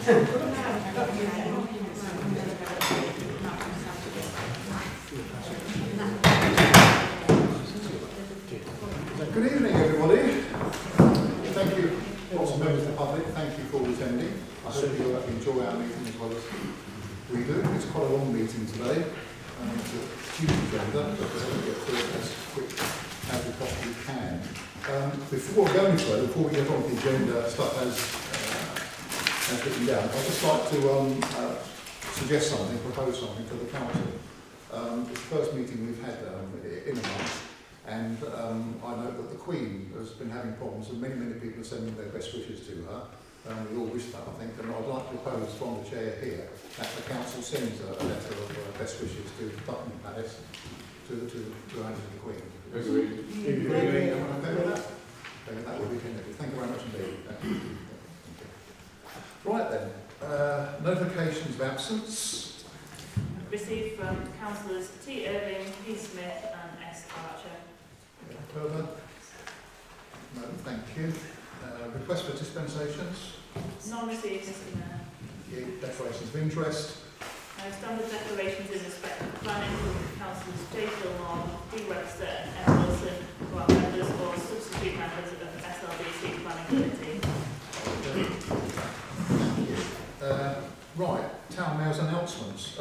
Good evening, everybody. Thank you, lots of members of the public. Thank you for attending. I hope you enjoy our meeting as well as we do. It's quite a long meeting today. It's a huge agenda, but we're going to get through it as quick as we possibly can. Before we go any further, before we get on to the agenda stuff as written down, I'd just like to suggest something, propose something to the council. It's the first meeting we've had in a month. And I know that the Queen has been having problems, and many people are sending their best wishes to her. We all wish that, I think, and I'd like to propose from the chair here that the council sends a letter of best wishes to Buckingham Palace, to the Queen. Agreed. Everyone okay with that? Okay, that will be finished. Thank you very much indeed. Thank you. Right then, notifications of absence. Received from councillors T. Irving, P. Smith and S. Archer. Further? No, thank you. Request for dispensations? None received, Mr. Mayor. Declarations of interest? Standard declarations in respect of planning from councillors J. Gilmore, D. Webster and M. Wilson, who are members or substitute members of the SLDC Planning Committee. Thank you. Right, Town Mayor's announcements.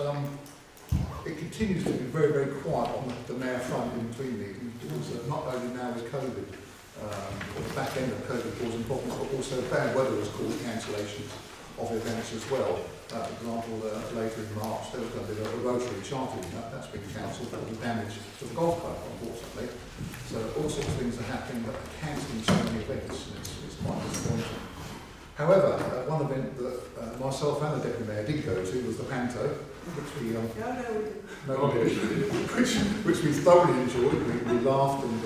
It continues to be very quiet on the mayor front in between meetings, because not only now with COVID, or the back end of COVID causing problems, but also bad weather has caused cancellations of events as well. For example, later in March there was going to be a Rotary chartering that's been cancelled because of damage to the golf club, unfortunately. So all sorts of things are happening, but cancelling so many events, it's quite disappointing. However, one event that myself and the Deputy Mayor did go to was the Panto, which we which we thoroughly enjoyed. We laughed and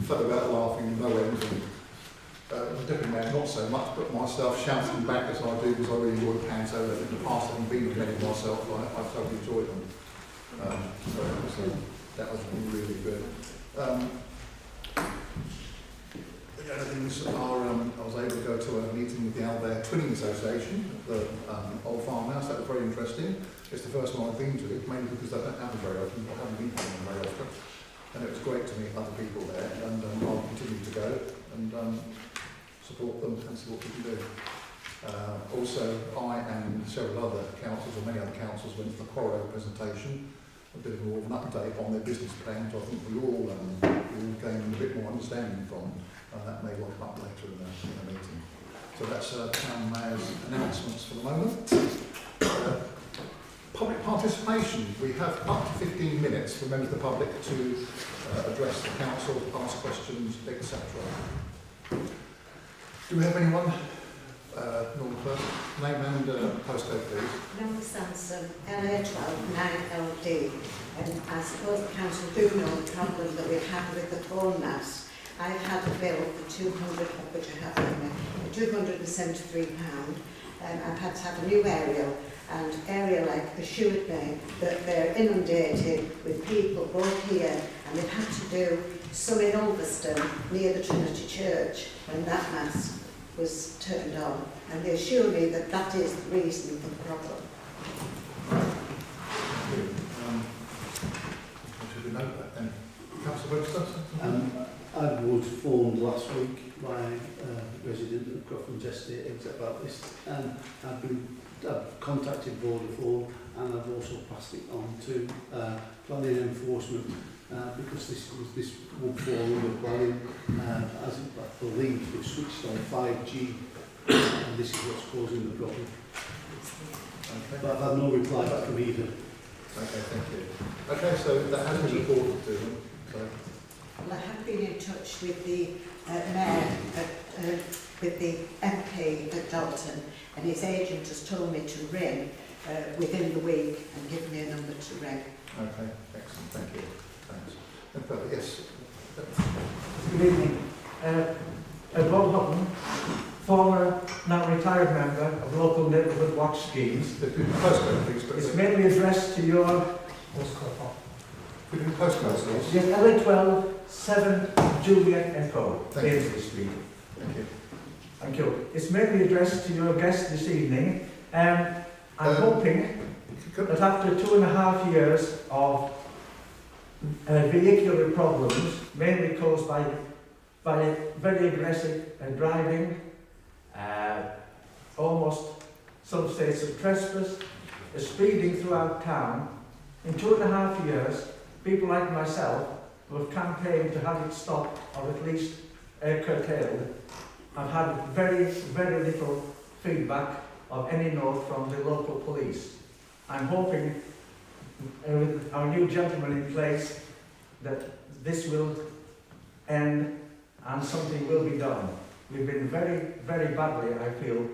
felt about laughing no end. And, the Deputy Mayor not so much, but myself shouting back as I do, because I really enjoyed Panto. In the past, having been with many myself, I totally enjoyed them. So that was really good. The other things are, I was able to go to a meeting with the Albert Twinning Association at the old farmhouse. That was very interesting. It's the first one I've been to, mainly because I don't have them very often, I haven't been to them very often. And it was great to meet other people there, and I'll continue to go and support them and see what we can do. Also, I and several other councils, or many other councils, went to the Coro presentation, a bit more of an update on their business plans. I think we all gained a bit more understanding from, and that may well come up later in the meeting. So that's Town Mayor's announcements for the moment. Public participation. We have up to 15 minutes for members of the public to address the council, ask questions, etc. Do we have anyone? Normal person. Name and postcode, please. Number Sanson, LA12 9LD. And I suppose the council do know the problem that we've had with the phone masts. I've had a bill for 200, of which I have with me, £273. I've had to have a new aerial, and Aerial assured me that they're inundated with people both here, and they've had to do some in Ulverston near the Trinity Church when that mast was turned on, and they assure me that that is the reason for the problem. Should we note that then? Councillor Webster? I was phoned last week by a resident of Grafton's Estate about this, and I've contacted Vodafone, and I've also passed it on to planning enforcement, because this would fall under planning, as I believe they've switched on 5G, and this is what's causing the problem. Okay. But I've had no reply back from either. Okay, thank you. Okay, so that has been reported to them. So. Well, I have been in touch with the mayor, with the MP at Dalton, and his agent has told me to ring within the week and give me a number to ring. Okay, excellent, thank you. Thanks. Yes. Good evening. Bob Hutton, former, now retired member of local neighbourhood watch schemes. The postcode, please. It's mainly addressed to your Could you postcode, please? yes, LA12 7 Juliet Echo, Thank you. Paisley Street. Thank you. Thank you. It's mainly addressed to your guest this evening, I'm hoping that after 2.5 years of vehicular problems, mainly caused by very aggressive driving, almost some states of trespass, speeding throughout town, in 2.5 years, people like myself who have campaigned to have it stopped or at least curtailed, have had very, very little feedback of any note from the local police. I'm hoping with our new gentleman in place that this will end and something will be done. We've been very, very badly, I feel,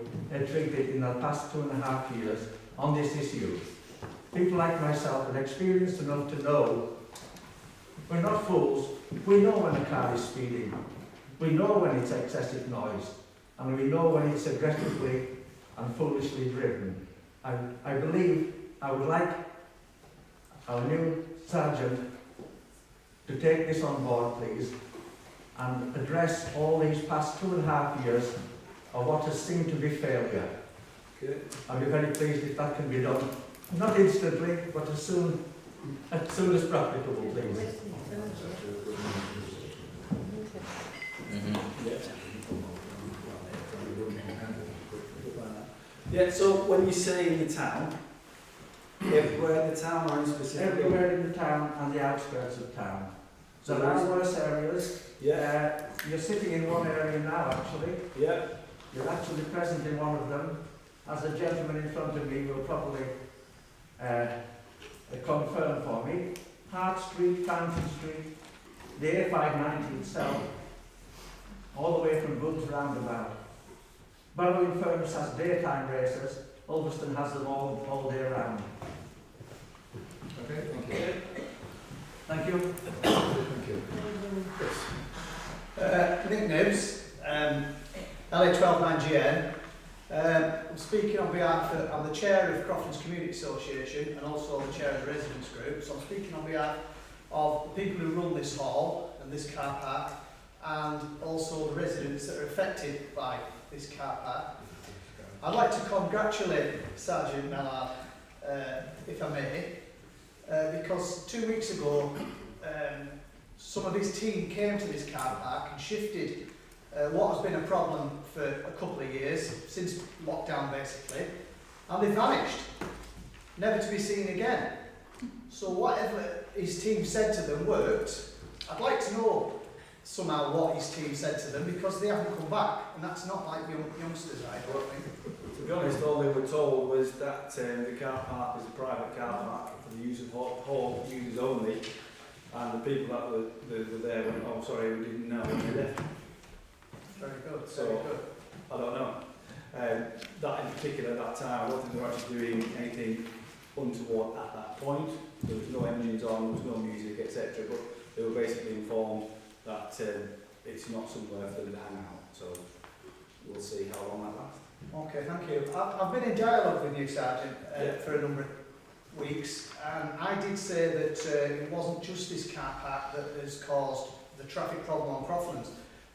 treated in the past 2.5 years on this issue. People like myself are experienced enough to know we're not fools. We know when a car is speeding. We know when it's excessive noise. And we know when it's aggressively and foolishly driven. I believe I would like our new sergeant to take this on board, please, and address all these past 2.5 years of what has seemed to be failure. Okay. I'd be very pleased if that can be done. Not instantly, but as soon as practicable, please. Yeah, so when you say in the town, everywhere in the town or in specific? Everywhere in the town and the outskirts of town. So There are worse areas. Yeah, You're sitting in one area now, actually. yeah, You're actually present in one of them. As the gentleman in front of me will probably confirm for me. Hart Street, Fountain Street, the A590 itself, all the way from Boots roundabout. Barrow-in-Furness has daytime races. Ulverston has them all day round. Okay, thank you. Thank you. Thank you. Nick Nibs, LA129GN. I'm speaking on behalf of, I'm the chair of Crofton's Community Association and also the chair of the residents group. So I'm speaking on behalf of the people who run this hall and this car park and also the residents that are affected by this car park. I'd like to congratulate Sergeant Mellard, if I may, because 2 weeks ago some of his team came to this car park and shifted what has been a problem for a couple of years, since lockdown basically, and they vanished, never to be seen again. So whatever his team said to them worked. I'd like to know somehow what his team said to them, because they haven't come back, and that's not like youngsters, I don't think. to be honest, all they were told was that the car park is a private car park for the use of hall users only, and the people that were there went, oh sorry, we didn't know, and they left. Very good, So, very good. I don't know. That in particular, that time, I don't think they were actually doing anything untoward at that point. There was no engines on, there was no music, etc. But they were basically informed that it's not somewhere for them to hang out. So we'll see how long that lasts. Okay, thank you. I've been in dialogue with you, Sergeant, for a number of weeks, and I did say that it wasn't just this car park that has caused the traffic problem on Crofton's.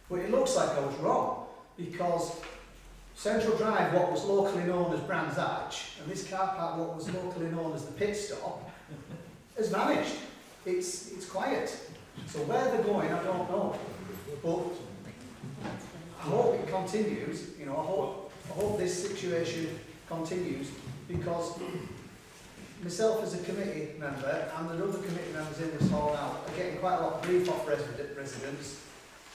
But it looks like I was wrong, because Central Drive, what was locally known as Brands Hatch, and this car park, what was locally known as the pit stop, has vanished. It's quiet. So where they're going, I don't know. But I hope it continues. You know, I hope this situation continues, because myself as a committee member and the other committee members in this hall now are getting quite a lot of grief off residents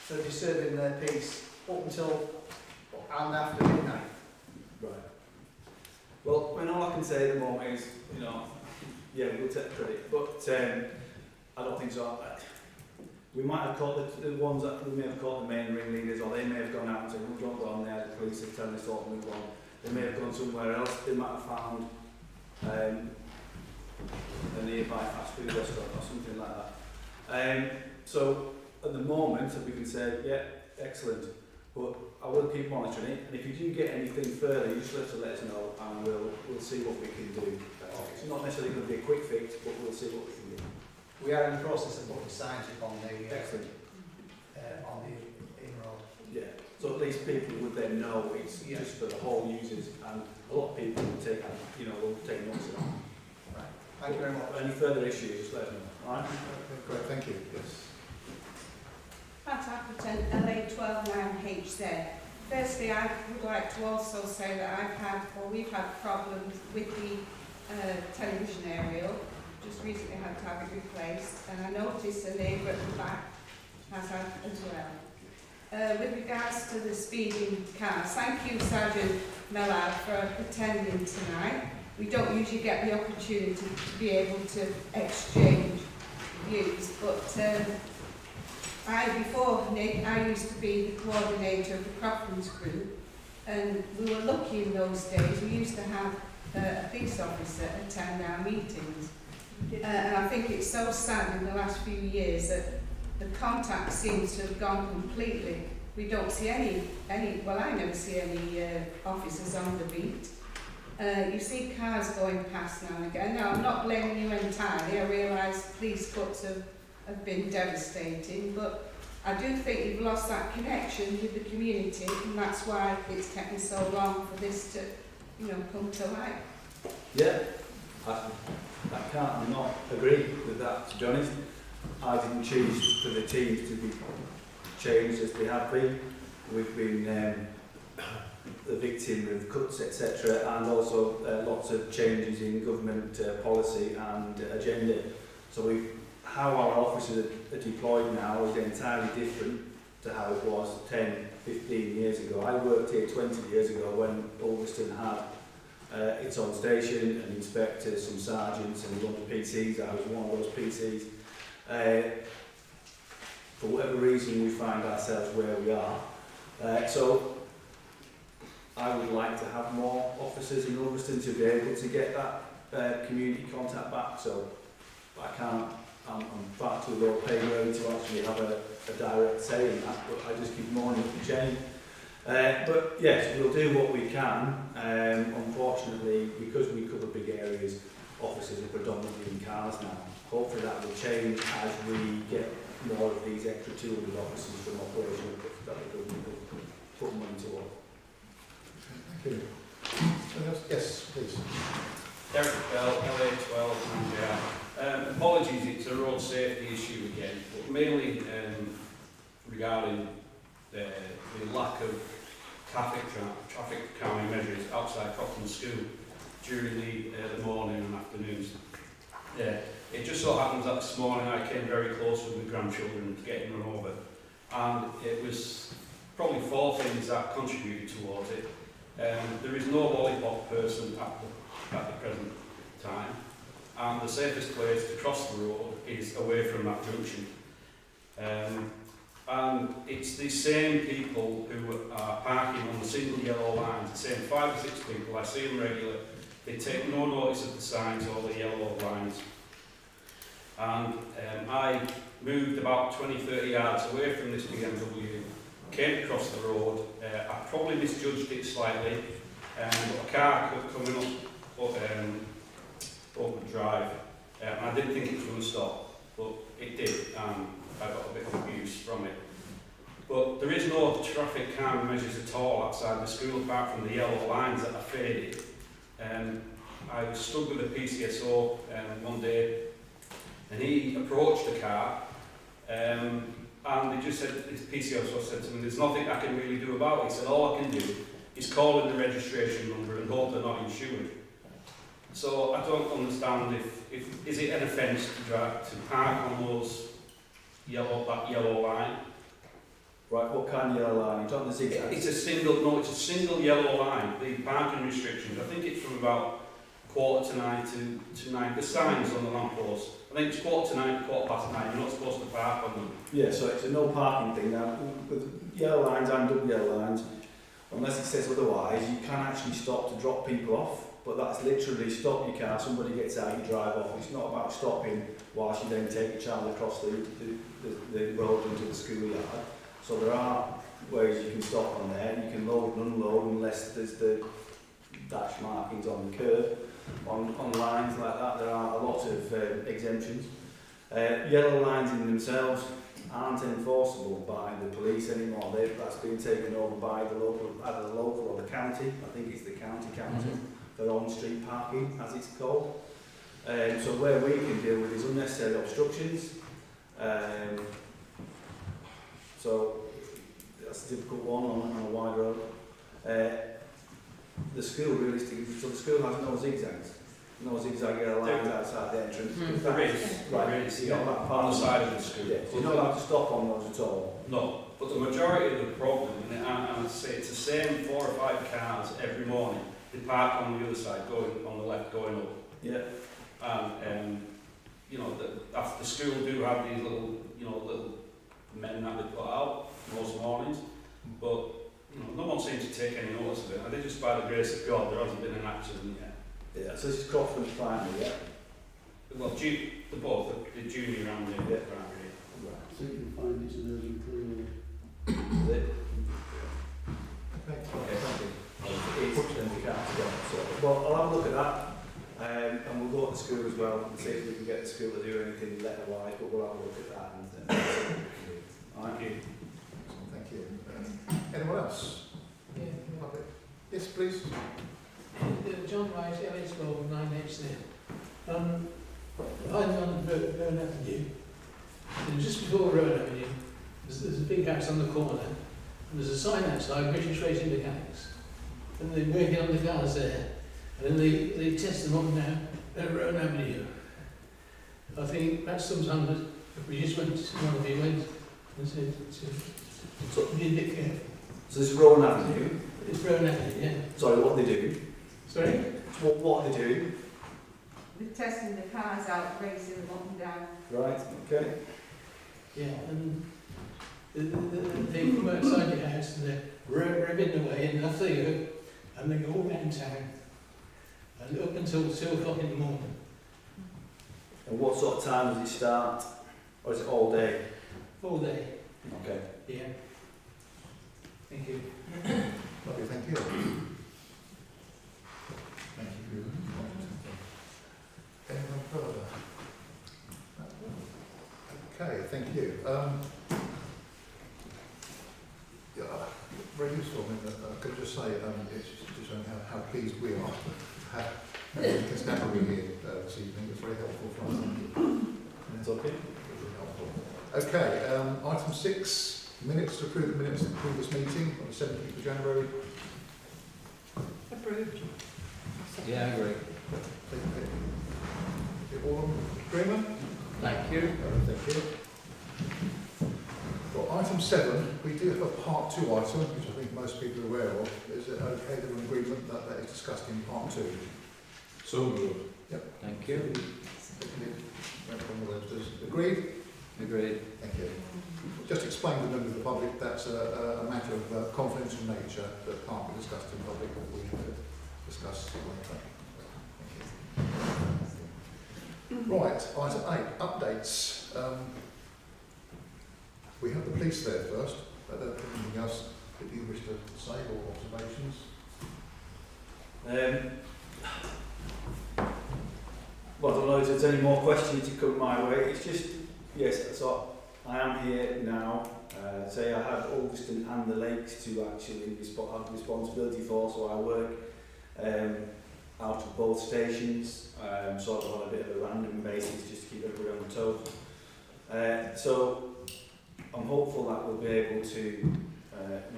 for disturbing their peace up until and after midnight. Right. Well, when all I can say at the moment is, you know, yeah, we'll take credit, but I don't think so. We might have caught the ones that we may have caught the main ringleaders, or they may have gone out and said, "We don't go on there." The police have told us all to move on. They may have gone somewhere else. They might have found a nearby fast food restaurant or something like that. So at the moment, we can say, yeah, excellent. But I will keep monitoring it, and if you do get anything further, you just have to let us know, and we'll see what we can do. It's not necessarily going to be a quick fix, but we'll see what we can do. We are in the process of putting signs up on the Excellent. in road. Yeah. So at least least people would then know it's Yeah. just for the whole users, and a lot of people will take, will take notice of that. Right. Thank you very much. Any further issues, just let me know. All right? Great, thank you. Yes. Pat Appleton, LA129HZ. Firstly, I would like to also say that we've had problems with the television aerial. Just recently had to have it replaced, and I noticed a neighbour at the back has had as well. With regards to the speeding cars, thank you, Sergeant Mellard, for attending tonight. We don't usually get the opportunity to be able to exchange views, but I used to be the coordinator of the Crofton's group, and we were lucky in those days. We used to have a police officer attend our meetings. And I think it's so sad in the last few years that the contact seems to have gone completely. We don't see any well, I never see any officers on the beat. You see cars going past now and again. Now, I'm not blaming you entirely. I realise police cuts have been devastating, but I do think you've lost that connection with the community, and that's why it's taken so long for this to, come to light. Yeah, I can't not agree with that, to be honest. I didn't choose for the teams to be changed as they have been. We've been the victim of cuts, etc., and also lots of changes in government policy and agenda. So how our officers are deployed now is entirely different to how it was 10, 15 years ago. I worked here 20 years ago when Ulverston had its own station, and inspectors, some sergeants, and a lot of PCs. I was one of those PCs. For whatever reason, we find ourselves where we are. So I would like to have more officers in Ulverston to be able to get that community contact back. So I can't. I'm far too low pay grade to actually have a direct say in that, but I just keep mourning at the chain. But yes, we'll do what we can. Unfortunately, because we cover big areas, officers are predominantly in cars now. Hopefully that will change as we get more of these extra 200 officers from operational that the government will put money toward. Thank you. Anyone else? Yes, please. Derek Bell, LA12 and apologies, it's a road safety issue again, but mainly regarding the lack of traffic calming measures outside Crofton School during the morning and afternoons. It just so happens that this morning I came very close with my grandchildren to getting run over, and it was probably 4 things that contributed towards it. There is no lollipop person at the present time, and the safest place to cross the road is away from that junction. And it's the same people who are parking on the single yellow lines, the same 5 or 6 people, I see them regularly. They take no notice of the signs or the yellow lines. And I moved about 20-30 yards away from this BMW, came across the road. I probably misjudged it slightly, but a car coming up the drive, and I didn't think it was going to stop, but it did, and I got a bit of abuse from it. But there is no traffic calming measures at all outside the school apart from the yellow lines that are faded. I stood with a PCSO one day, and he approached the car, and they just said, this PCSO said to me, there's nothing I can really do about it. He said, all I can do is call in the registration number and hope they're not insured. So I don't understand if is it an offence to park on those that yellow line. Right, what kind of yellow line? It's on the zigzag. It's a single yellow line. The parking restrictions, I think it's from about 8:45 to 9. The signs on the lamppost. I think it's 8:45 to 9:15. You're not supposed to park on them. Yeah, so it's a no parking thing now. With yellow lines and double yellow lines, unless it says otherwise, you can actually stop to drop people off. But that's literally stop your car, somebody gets out, you drive off. It's not about stopping whilst you then take your child across the road into the schoolyard. So there are ways you can stop on there. You can load and unload unless there's the dash markings on the curb. On lines like that, there are a lot of exemptions. Yellow lines in themselves, aren't enforceable by the police anymore. That's been taken over by the local, either the local or the county. I think it's the county council, their own street parking, as it's called. So where we can deal with is unnecessary obstructions. So that's a difficult one on a wide road. The school, realistically, so the school has no zigzags. No zigzag lines outside the entrance. There is, Right, so you're not that part on the side of the school. Yeah, so you're not allowed to stop on those at all. No, but the majority of the problem, and I'd say it's the same 4 or 5 cars every morning, they park on the other side, going on the left, going up. Yeah. You know, the school do have these little, little men that they put out most mornings, but, no one seems to take any notice of it. I think just by the grace of God, there hasn't been an accident yet. Yeah, so this is Crofton's primary, yeah? Well, both, the junior and the primary. Right. So you can find it's an urgent clear. Is it? Okay. Okay, thank you. It's then we can't go. So, well, I'll have a look at that. And we'll go to the school as well and see if we can get the school to do anything letter-wise, but we'll have a look at that and see what we can do. Thank you. Thank you. Anyone else? Yeah, Okay. Yes, please. John Wright, LH12, 9HZ. I'm on Rowan Avenue, and just before Rowan Avenue, there's a big house on the corner, and there's a sign outside, British Racing Mechanics, and they're working on the cars there, and then they test them up now at Rowan Avenue. I think that's sometimes we just went, one of you went and said, So, be a bit careful. so this is Rowan Avenue. It's Rowan Avenue, yeah. Sorry, what they do? Sorry? What they do? They're testing the cars out, racing them up and down. Right, okay. Yeah, and they come outside your house and they're revving away and off they go, and they go all around town and up until 2 o'clock in the morning. And what sort of time does it start? Or is it all day? All day, Okay. yeah. Thank you. Lovely, thank you. Thank you. Anyone further? Okay, thank you. Yeah, very useful. I mean, I could just say it's just showing how pleased we are to have Constabulary here this evening. It's very helpful for us. Thank you. It's okay. Really helpful. Okay, item 6, minutes to approve the minutes of the previous meeting on the 17th of January. Approved. Yeah, I agree. You all in agreement? Thank you. Thank you. Well, item 7, we do have a part 2 item, which I think most people are aware of. Is it okay that an agreement that is discussed in part 2? So moved. Yep. Thank you. Agreed? Agreed. Thank you. Just explain to members of the public that's a matter of confidential nature that can't be discussed in public, but we can discuss later. Thank you. Right, item 8, updates. We have the police there first. I don't think anything else that you wish to say or observations. Well, I don't know if there's any more questions to come my way. It's just, yes, so I am here now. Say I have Ulverston and the Lakes to actually have responsibility for, so I work out of both stations, sort of on a bit of a random basis, just to keep everybody on toes. So I'm hopeful that we'll be able to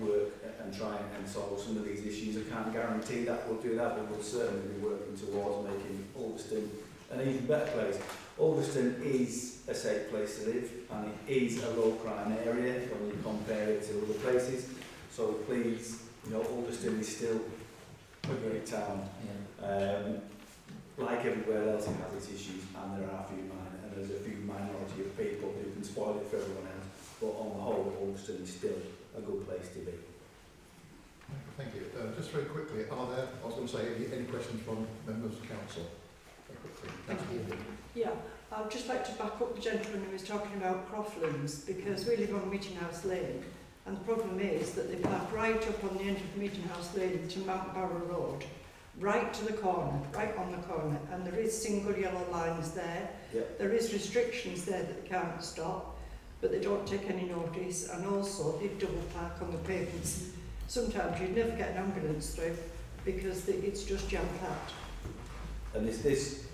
work and try and solve some of these issues. I can't guarantee that we'll do that, but we'll certainly be working towards making Ulverston an even better place. Ulverston is a safe place to live, and it is a low crime area when you compare it to other places. So please, Ulverston is still a great town. Like everywhere else, it has its issues, and there are a few and there's a few minority of people who can spoil it for everyone else. But on the whole, Ulverston is still a good place to be. Thank you. Just very quickly, I was going to say, any questions from members of council? Yeah, I'd just like to back up the gentleman who was talking about Croflands, because we live on Meeting House Lane, and the problem is that they park right up on the end of Meeting House Lane to Mount Barrow Road, right to the corner, right on the corner, and there is single yellow lines there. Yep. There is restrictions there that they can't stop, but they don't take any notice, and also they double park on the pavements. Sometimes you'd never get an ambulance through because it's just jam-packed. And is this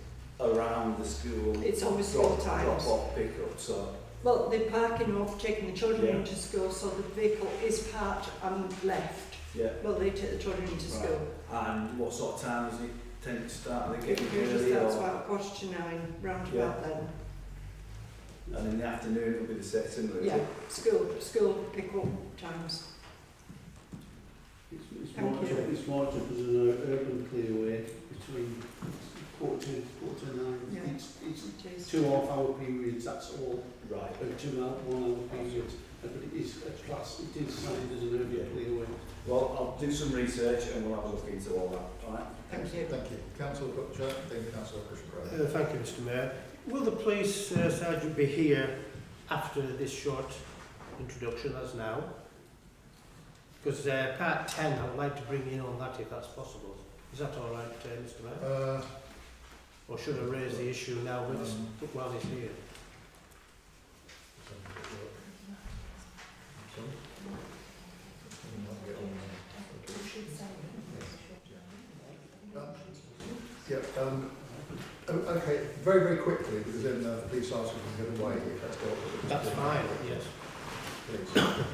around the school? It's always school times. Drop off, pick up, so. Well, they're parking up, taking the children Yeah. into school, so the vehicle is parked and left. Yeah. Well, they take the children into Right. school. And what sort of time does it tend to start? Are they It getting usually early starts or? about 9:15, round Yeah. about then. And in the afternoon it'll be the set similar, is Yeah, it? school pick-up times. It's Thank marked you. up, it's marked up as an urban clearway between quarter to 9. Yeah. It's It is. 2.5 hour periods, that's all. Right. 1 hour periods. But it is a class, it is signed as an urban clearway. Well, I'll do some research and we'll have a look into all that, alright? Thank you. Thank you. Councillor Butcher, then Councillor Cushing-Gray. Thank you, Mr Mayor. Will the police sergeant be here after this short introduction as now? Because part 10, I would like to bring in on that if that's possible. Is that all right, Mr Mayor? Or should I raise the issue now with us while he's here? Yeah, okay, very, very quickly, because then the police officer can get away if that's dealt with. That's fine, yes. Please.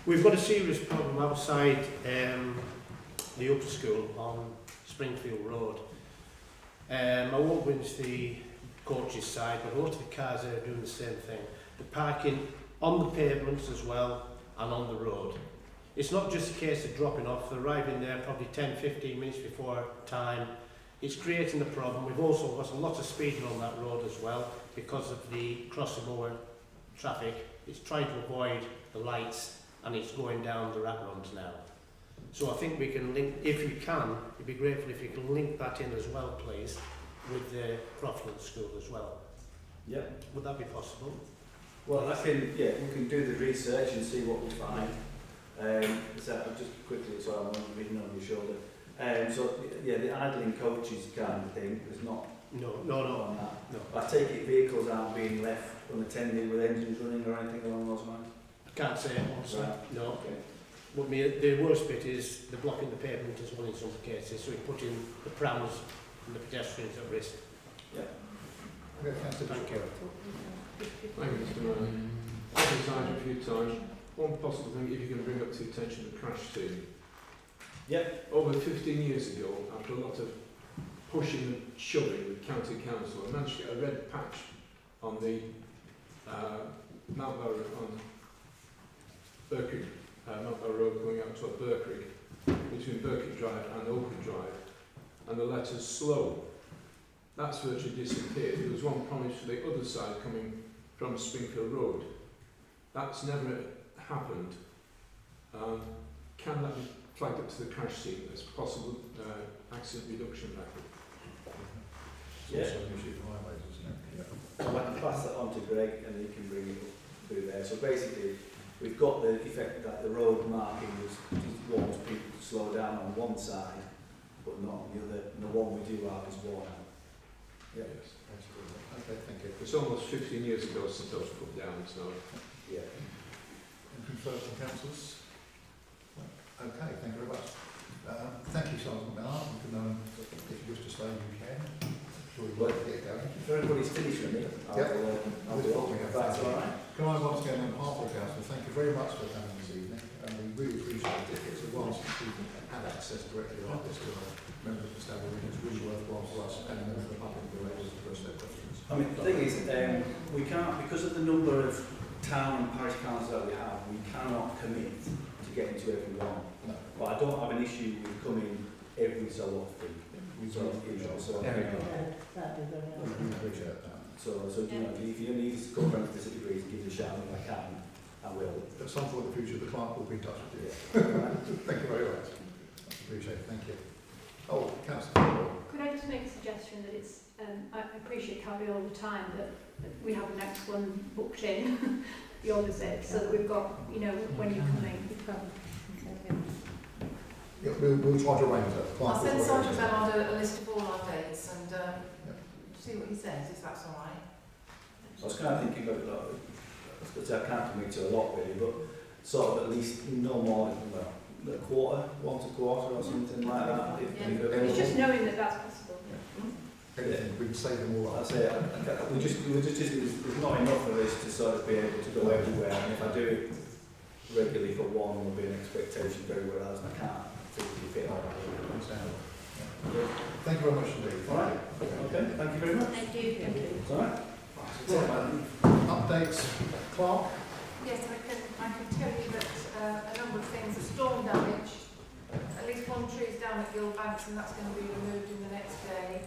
We've got a serious problem outside the upper school on Springfield Road. I won't go into the coaches side, but a lot of the cars there are doing the same thing. They're parking on the pavements as well and on the road. It's not just a case of dropping off, they're arriving there probably 10-15 minutes before time. It's creating a problem. We've also got a lot of speeding on that road as well because of the crossing over traffic. It's trying to avoid the lights and it's going down the rat runs now. So I think we can link, if you can, it'd be grateful if you can link that in as well, please, with the Croftland School as well. Yeah. Would that be possible? Well, we can do the research and see what we find. So just quickly, so I'm not reading on your shoulder. The idling coaches kind of thing, there's not No. on that. No. I take it vehicles aren't being left unattended with engines running or anything along those lines? I can't say honestly, Right. no. Okay. But the worst bit is they're blocking the pavement as well in some cases, so we're putting the prams and the pedestrians at risk. Okay, Councillor Thank you. Thank you, Mr Mayor. I've been signed a few times. One possible thing, if you can bring up to the attention of the crash team. Yep. Over 15 years ago, after a lot of pushing and shoving with County Council, I managed to get a red patch on the Mount Barrow on Birkrick, Mount Barrow Road going out to Birkrick, between Birkrick Drive and Oakley Drive, and the letters slow. That's virtually disappeared. There was one promised for the other side coming from Springfield Road. That's never happened. Can that be flagged up to the crash scene as possible accident reduction method? It's also an issue for highways, isn't it? Yeah. So I can pass that on to Greg and he can bring it up through there. So basically, we've got the effect that the road marking warns people to slow down on one side, but not on the other. And the one we do have is worn out. Yeah. Yes. Absolutely. Okay, thank you. It's almost 15 years ago since I was put down, so Yeah. Anything further from councillors? Okay, thank you very much. Thank you, Sergeant Millard. You can, if you wish to stay, you can. Sure you like to get going. If everybody's finished with me, I'll be off. If that's all right. Can I once again, on behalf of the council, thank you very much for coming this evening. We really appreciate it. It's a while since we've had access directly like this to a member of the staff. It's really worthwhile for us and members of the public to be able to address their questions. I mean, the thing is, we can't, because of the number of town and parish councils that we have, we cannot commit to getting to everyone. No. But I don't have an issue with coming every so often. So, you know, so, We appreciate that. so you know, if you need us to come around to this degree, give us a shout if I can, I will. At some point in the future, the clerk will be in touch with you. Right. Thank you very much. Appreciate it. Thank you. Oh, councillor. Could I just make a suggestion that it's, I appreciate Carrie all the time, but we have the next one booked in, the opposite, so that we've got, you know, when you're coming. Yeah, we'll try to arrange that. I'll send Sergeant Bellard a list of all our dates and see what he says, if that's all right. I was kind of thinking about I can't commit to a lot really, but sort of at least no more than a quarter, 1 quarter or something like that. It's just knowing that that's possible. Anything, we can save them all up. That's it. There's not enough of this to sort of be able to go everywhere, and if I do it regularly for one, there'll be an expectation very well as I can't physically fit all that. Understandable. Thank you very much indeed. All right. Okay. Thank you very much. Thank you. Thank you. It's all right. Updates, Clark? Yes, I can tell you that a number of things. Storm damage. At least one tree is down at Gill Banks, and that's going to be removed in the next day.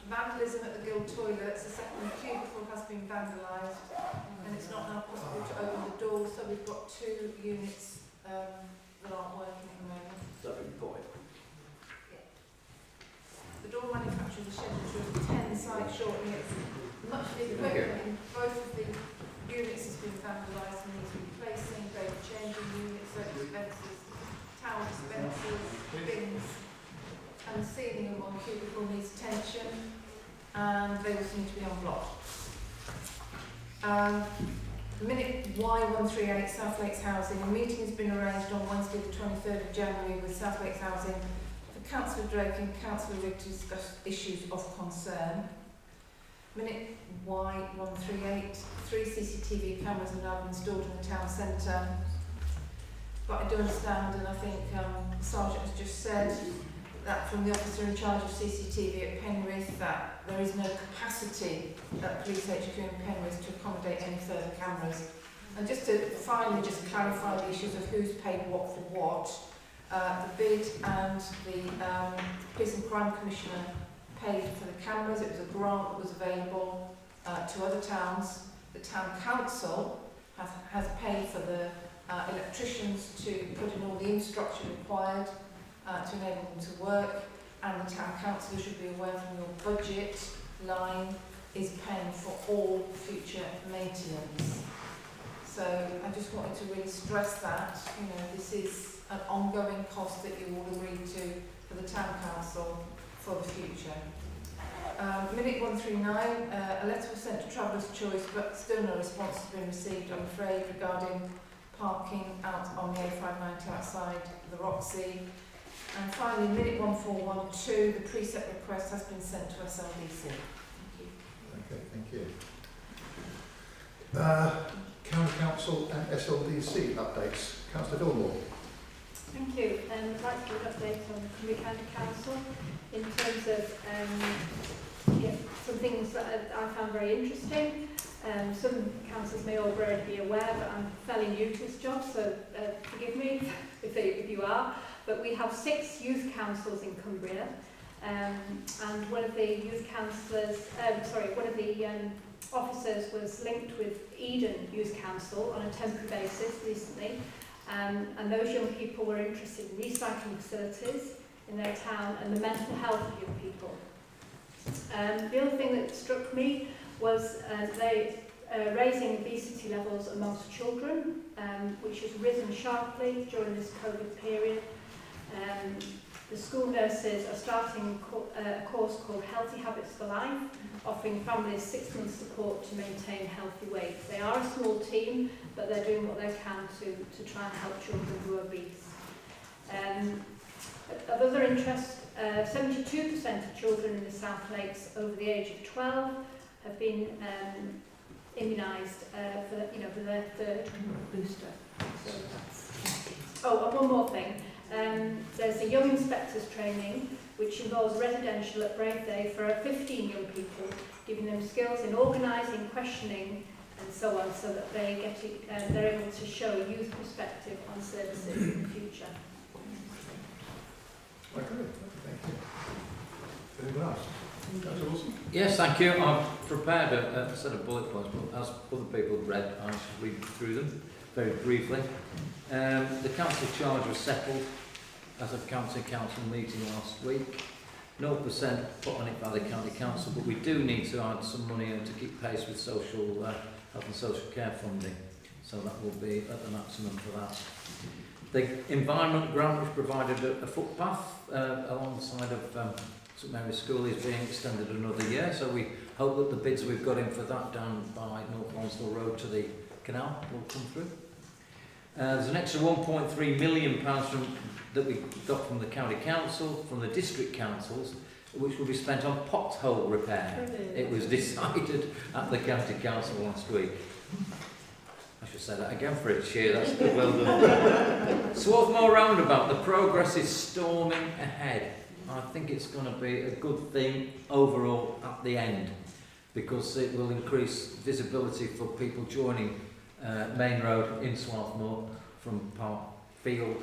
Vandalism at the Gill toilets. The second cubicle has been vandalised, and it's not now possible to open the door. So we've got 2 units that aren't working at the moment. That'd be important. The door manufacturer is scheduled to attend the site shortly. Much of the equipment in both of the units has been vandalised and needs replacing, both changing units, soap dispensers, towel dispensers, bins, and the ceiling of one cubicle needs attention, and they also need to be unblocked. Minute Y138 South Lakes Housing. A meeting has been arranged on Wednesday the 23rd of January with South Lakes Housing for Councillor Drake and Councillor Rigg to discuss issues of concern. Minute Y138, 3 CCTV cameras are now installed in the town centre. But I do understand, and I think the Sergeant has just said, that from the officer in charge of CCTV at Penrith, that there is no capacity at Police HQ in Penrith to accommodate any further cameras. And just to finally just clarify the issues of who's paid what for what, the BID and the Police and Crime Commissioner paid for the cameras. It was a grant that was available to other towns. The Town Council has paid for the electricians to put in all the infrastructure required to enable them to work, and the Town Council should be aware from your budget line is paying for all future maintenance. So I just wanted to really stress that, you know, this is an ongoing cost that you all agreed to for the Town Council for the future. Minute 139, a letter was sent to Travellers' Choice, but still no response has been received, I'm afraid, regarding parking out on the A590 outside the Roxy. And finally, minute 1412, the precept request has been sent to SLDC. Thank you. Okay, thank you. County Council and SLDC updates. Councillor Fillmore. Thank you. I'd like to give an update on the Cymru County Council in terms of some things that I found very interesting. Some councils may already be aware, but I'm fairly new to this job, so forgive me if you are. But we have 6 youth councils in Cumbria, and one of the youth councillors, one of the officers was linked with Eden Youth Council on a temporary basis recently, and those young people were interested in recycling facilities in their town and the mental health of young people. The other thing that struck me was raising obesity levels amongst children, which has risen sharply during this COVID period. The school nurses are starting a course called Healthy Habits for Life, offering families 6 months support to maintain healthy weight. They are a small team, but they're doing what they can to try and help children who are obese. Of other interest, 72% of children in the South Lakes over the age of 12 have been immunised for their 3rd booster. So and one more thing. There's a young inspectors training which involves residential at Braithday for 15 young people, giving them skills in organising, questioning and so on, so that they're able to show a youth perspective on services in the future. Okay, thank you. Anyone else? Councillor Wilson? Yes, thank you. I've prepared a set of bullet points, but as other people have read, I shall read through them very briefly. The council charge was settled as of county council meeting last week. 0% put on it by the county council, but we do need to add some money to keep pace with social health and social care funding. So that will be at the maximum for that. The environment grant, which provided a footpath along the side of St Mary's School is being extended another year, so we hope that the bids we've got in for that down by North Lonsdale Road to the canal will come through. There's an extra £1.3 million that we got from the County Council, from the District Councils, which will be spent on pothole repair. It was decided at the County Council last week. I should say that again for each year, that's good, well done. Swarthmore Roundabout, the progress is storming ahead. I think it's going to be a good thing overall at the end, because it will increase visibility for people joining Main Road in Swarthmore from Park Field,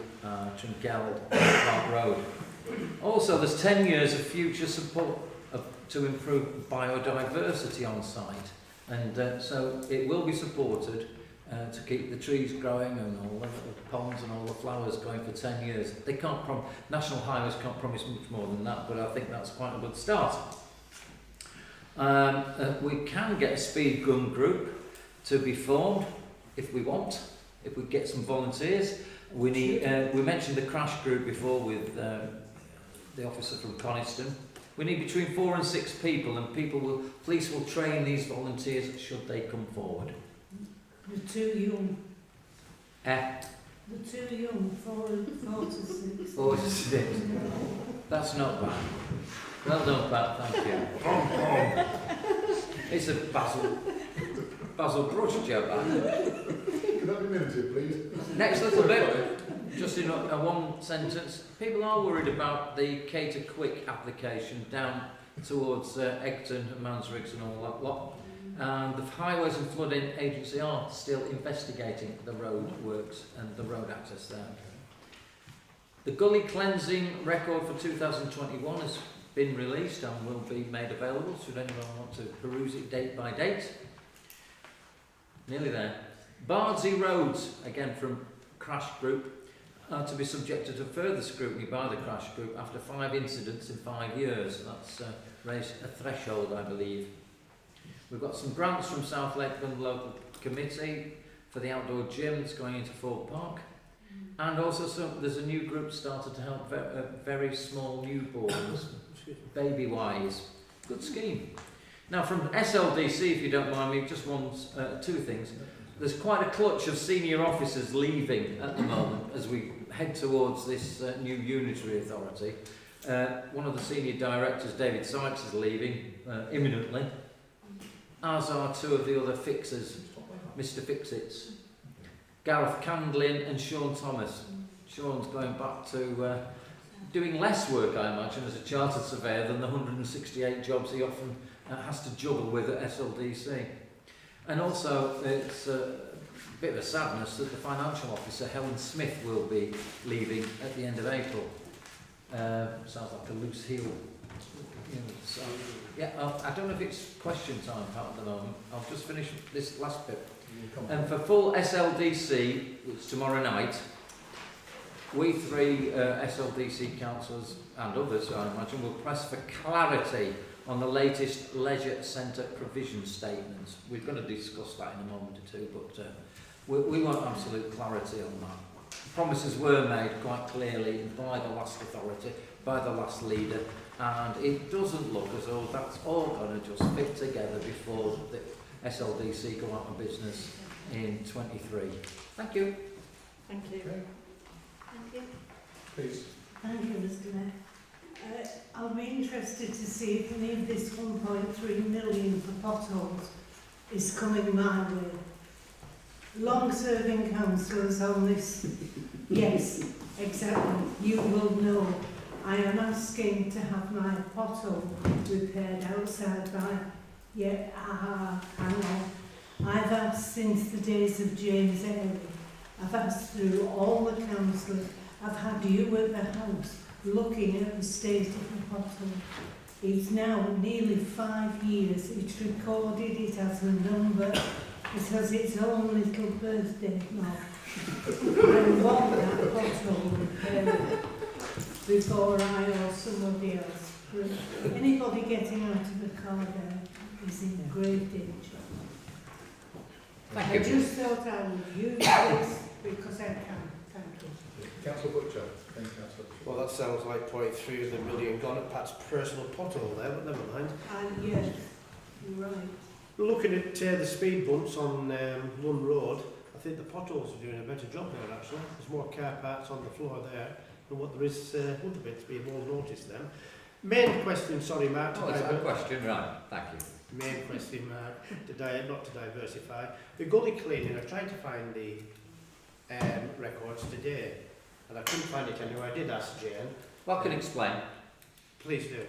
Tringeld, Park Road. Also, there's 10 years of future support to improve biodiversity on site, and so it will be supported to keep the trees growing and all the ponds and all the flowers going for 10 years. They can't National Highways can't promise much more than that, but I think that's quite a good start. We can get a speed gun group to be formed if we want, if we get some volunteers. We need. We mentioned the crash group before with the officer from Coniston. We need between 4 and 6 people, and police will train these volunteers should they come forward. The too young. The too young, 4 to 6. 4 to 6. That's not bad. Well done, Pat, thank you. It's a Basil Brush job, Could that be minuted, please? Next little bit, just in a one sentence. People are worried about the Cater Quick application down towards Egton and Mansriggs and all that lot. And the Highways and Flooding Agency are still investigating the road works and the road access there. The gully cleansing record for 2021 has been released and will be made available should anyone want to peruse it date by date. Nearly there. Bardsey Roads, again from Crash Group, are to be subjected to further scrutiny by the Crash Group after 5 incidents in 5 years. That's raised a threshold, I believe. We've got some grants from South Lakeland Local Committee for the outdoor gym that's going into Ford Park. And also there's a new group started to help very small newborns, Baby Wise. Good scheme. Now from SLDC, if you don't mind me, just two things. There's quite a clutch of senior officers leaving at the moment as we head towards this new unitary authority. One of the senior directors, David Sykes, is leaving imminently, as are 2 of the other fixers, Mr. Fixits, Gareth Candlin and Sean Thomas. Sean's going back to doing less work, I imagine, as a chartered surveyor than the 168 jobs he often has to juggle with at SLDC. And also, it's a bit of a sadness that the financial officer, Helen Smith, will be leaving at the end of April. Sounds like a loose heel. So, yeah, I don't know if it's question time, Pat, at the moment. I'll just finish this last bit. And for full SLDC, it's tomorrow night, we 3 SLDC councillors and others, I imagine, will press for clarity on the latest leisure centre provision statements. We're going to discuss that in a moment or two, but we want absolute clarity on that. Promises were made quite clearly by the last authority, by the last leader, and it doesn't look as though that's all going to just fit together before the SLDC go out of business in 23. Thank you. Thank you. Okay. Thank you. Please. Thank you, Mr. Mayor. I'll be interested to see if any of this 1.3 million for potholes is coming my way. Long-serving councillors on this, yes, exactly, you will know. I am asking to have my pothole repaired outside my, hang on. I've asked since the days of James Airy. I've asked through all the councillors. I've had you at the house looking at the state of the pothole. It's now nearly 5 years. It's recorded, it has a number, it has its own little birthday mark. I want that pothole repaired before I or somebody else. Anybody getting out of the car there is in great danger. I just thought I would use this because I can. Thank you. Councillor Butcher. Thank you, Councillor Butcher. Well, that sounds like 0.3 of the million gone at Pat's personal pothole there, but never mind. Yes, you're right. Looking at the speed bumps on Lund Road, I think the potholes are doing a better job there actually. There's more car parks on the floor there than what there is other bits being more noticed then. Main question, sorry Mark. Oh, it's a question, right, thank you. Main question, Mark, not to diversify. The gully cleaning, I tried to find the records today and I couldn't find it anywhere. I did ask Jane. Well, I can explain. Please do.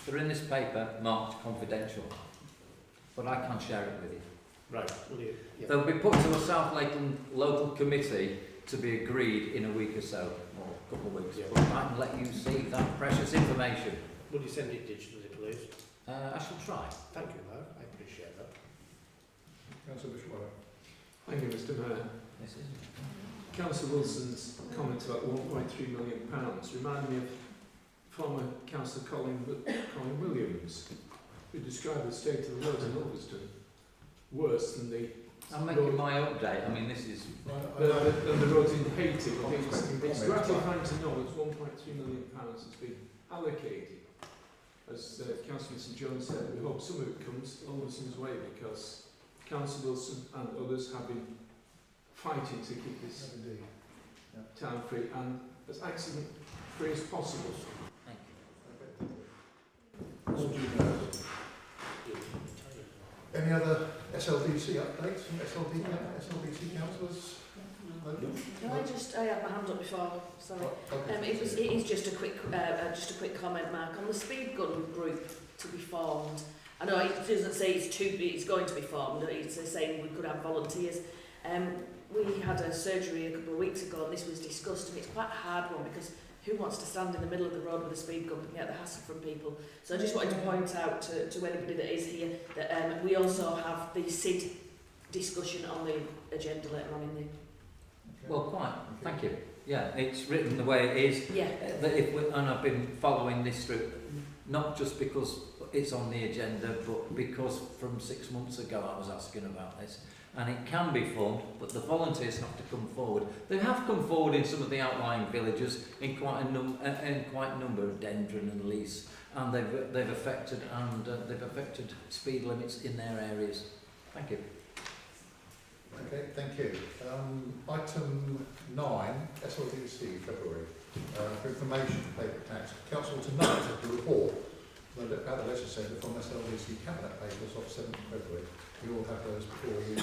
They're in this paper marked confidential, but I can share it with you. Right, will you? Yeah. They'll be put to a South Lakeland local committee to be agreed in a week or so, or a couple of weeks. Yeah. But I can let you see that precious information. Will you send it digitally, please? I shall try. Thank you, Mark. I appreciate that. Councillor Bishop. Thank you, Mr Mayor. This is Councillor Wilson's comment about £1.3 million reminded me of former Councillor Colin Williams, who described the state of the roads in Ulverston worse than the I'm making my update. I mean, this is than the roads in Haiti. I think it's gratifying to know that £1.3 million has been allocated. As Councillor St John said, we hope some of it comes Ulverston's way because Councillor Wilson and others have been fighting to keep this town free and as accident free as possible. Any other SLDC updates from SLDC councillors? Can I just, I had my hand up before, sorry. Okay. It is just a quick comment, Mark, on the speed gun group to be formed. I know it doesn't say it's going to be formed, it's saying we could have volunteers. We had a surgery a couple of weeks ago and this was discussed and it's quite a hard one because who wants to stand in the middle of the road with a speed gun and get the hassle from people? So I just wanted to point out to anybody that is here that we also have the SID discussion on the agenda later on in the... well, quite. Thank you. Yeah, it's written the way it is. Yeah. That and I've been following this through, not just because it's on the agenda, but because from 6 months ago I was asking about this. And it can be formed, but the volunteers have to come forward. They have come forward in some of the outlying villages, in quite a number of Dendron and Lees, and they've affected speed limits in their areas. Thank you. Okay, thank you. Item 9, SLDC, February. For information, paper tax. Council tonight has the report about the legislature from SLDC Cabinet Papers of 7th February. You all have those before you.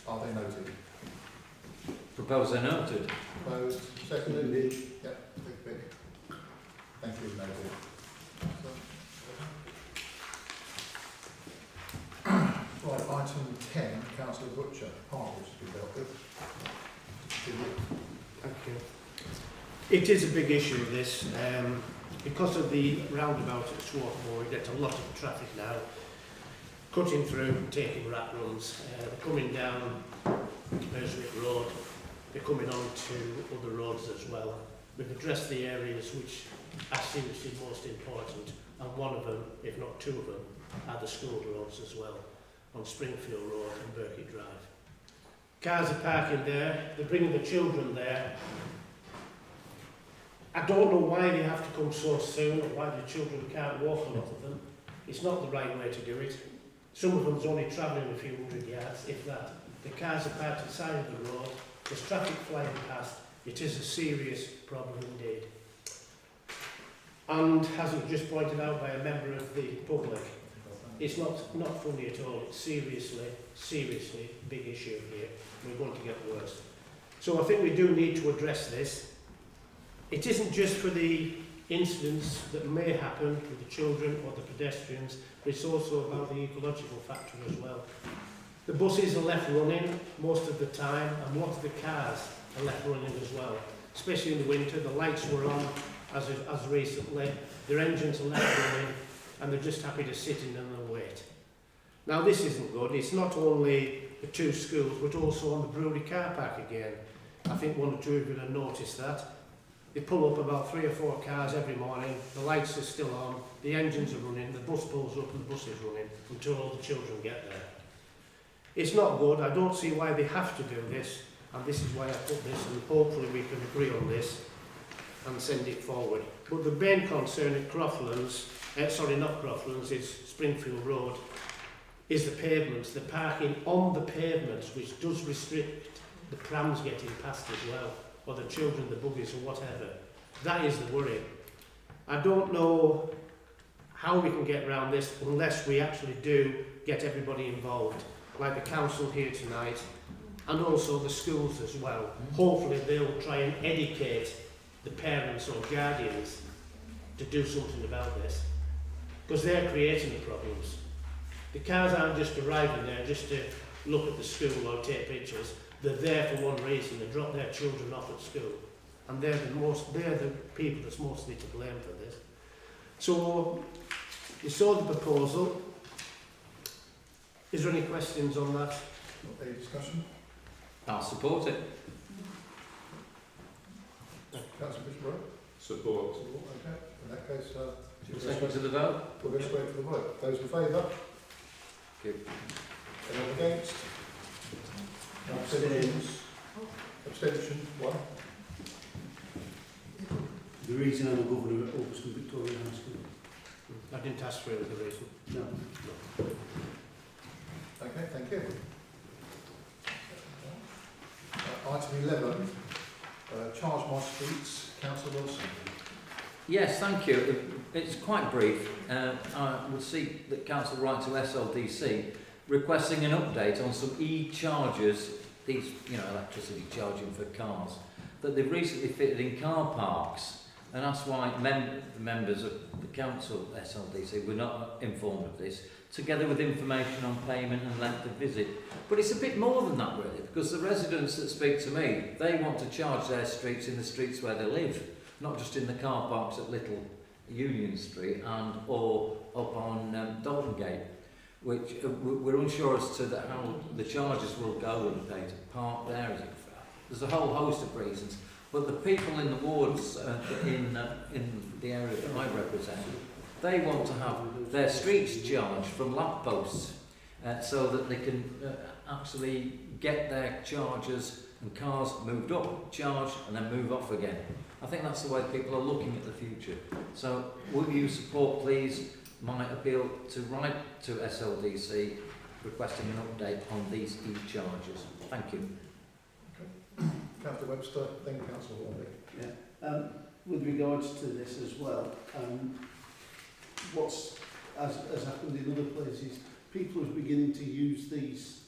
Are they noted? Propose they're noted. Proposed. Seconded? Yep. Thank you, noted. Right, item 10, Councillor Butcher, parcels to be dealt with. Thank you. It is a big issue, this. Because of the roundabout at Swarthmore, we get a lot of traffic now. Cutting through, taking rat runs. They're coming down Merswick Road. They're coming on to other roads as well. We've addressed the areas which are seriously most important, and one of them, if not two of them, are the school roads as well, on Springfield Road and Burkett Drive. Cars are parking there, they're bringing the children there. I don't know why they have to come so soon, or why the children can't walk, a lot of them. It's not the right way to do it. Some of them's only travelling a few hundred yards, if that. The cars are parked at the side of the road, there's traffic flying past. It is a serious problem indeed. And as was just pointed out by a member of the public, it's not funny at all. It's seriously big issue here. We're going to get worse. So I think we do need to address this. It isn't just for the incidents that may happen with the children or the pedestrians, but it's also about the ecological factor as well. The buses are left running most of the time, and a lot of the cars are left running as well. Especially in the winter, the lights were on as recently, their engines are left running, and they're just happy to sit in them and wait. Now this isn't good. It's not only the two schools, but also on the brewery car park again. I think one or two of you have noticed that. They pull up about 3 or 4 cars every morning, the lights are still on, the engines are running, the bus pulls up and the bus is running until all the children get there. It's not good. I don't see why they have to do this, and this is why I put this, and hopefully we can agree on this. and send it forward. But the main concern at Croftlands, not Croftlands, is Springfield Road, is the pavements, the parking on the pavements, which does restrict the prams getting past as well, or the children, the buggies or whatever. That is the worry. I don't know how we can get around this unless we actually do get everybody involved, like the council here tonight, and also the schools as well. Hopefully they'll try and educate the parents or guardians to do something about this, because they're creating the problems. The cars aren't just arriving there just to look at the school or take pictures. They're there for one reason, they drop their children off at school. And they're the people that's mostly to blame for this. So, you saw the proposal. Is there any questions on that? Any discussion? I'll support it. Councillor Bishop? Support. Okay. In that case, Second to the vote. we'll go straight for the vote. Those in favour? Good. Anyone against? Abstentions? Abstention? 1. The reason I'm a governor at Ulverston Victoria High School. I didn't ask for the reason. No. Okay, thank you. Item 11, charge my streets, Councillor Wilson. Yes, thank you. It's quite brief. I would seek that Council write to SLDC requesting an update on some e-chargers, these, electricity charging for cars, that they've recently fitted in car parks. And that's why the members of the council, SLDC, were not informed of this, together with information on payment and length of visit. But it's a bit more than that, really, because the residents that speak to me, they want to charge their streets in the streets where they live, not just in the car parks at Little Union Street and or up on Dalton Gate, which we're unsure as to how the charges will go and pay to park there. There's a whole host of reasons. But the people in the wards in the area that I represent, they want to have their streets charged from lamp posts so that they can actually get their chargers and cars moved up, charged and then move off again. I think that's the way people are looking at the future. So will you support, please, my appeal to write to SLDC requesting an update on these e-chargers? Thank you. Councillor Webster, then Councillor Hornby. Yeah. With regards to this as well, what's as happened in other places, people are beginning to use these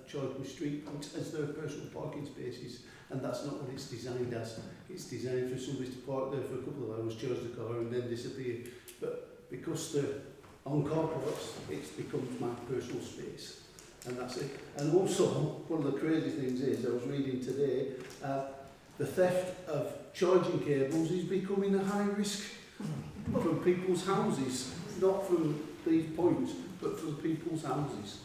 chargeable street points as their personal parking spaces, and that's not what it's designed as. It's designed for somebody to park there for a couple of hours, charge the car and then disappear. But because they're on car parks, it becomes my personal space. And that's it. And also, one of the crazy things is, I was reading today, the theft of charging cables is becoming a high risk from people's houses, not from these points, but from people's houses.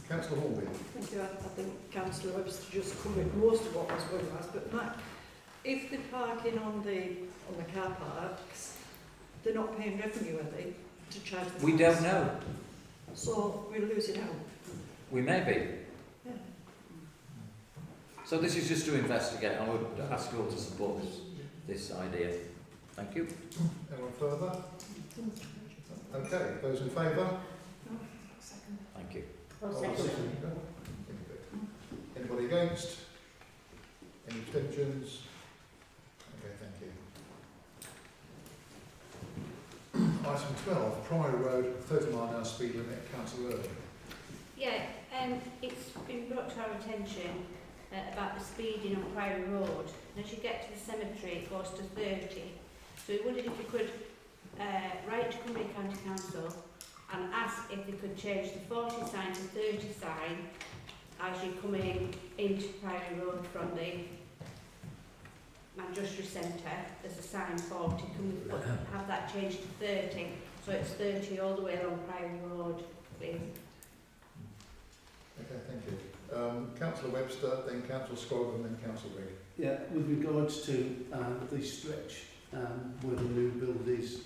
Councillor Hornby. Thank you. I think Councillor Webster just covered most of what I was going to ask, but Matt, if they're parking on the car parks, they're not paying revenue, are they, to charge the We don't know. So we're losing out. We may be. Yeah. So this is just to investigate. I would ask you all to support this idea. Thank you. Anyone further? Okay, those in favour? Thank you. Anybody against? Any abstentions? Okay, thank you. Item 12, Priory Road, 30 mile an hour speed limit, Councillor Irving. Yeah, it's been brought to our attention about the speeding on Priory Road. And as you get to the cemetery, it goes to 30. So we wondered if you could write to Cumbria County Council and ask if they could change the 40 sign to 30 sign as you come into Priory Road from the Manchester Centre. There's a sign 40. Can we have that changed to 30? So it's 30 all the way along Priory Road, please. Okay, thank you. Councillor Webster, then Councillor Scroggan, then Councillor Rigg. Yeah, with regards to the stretch where the new build is,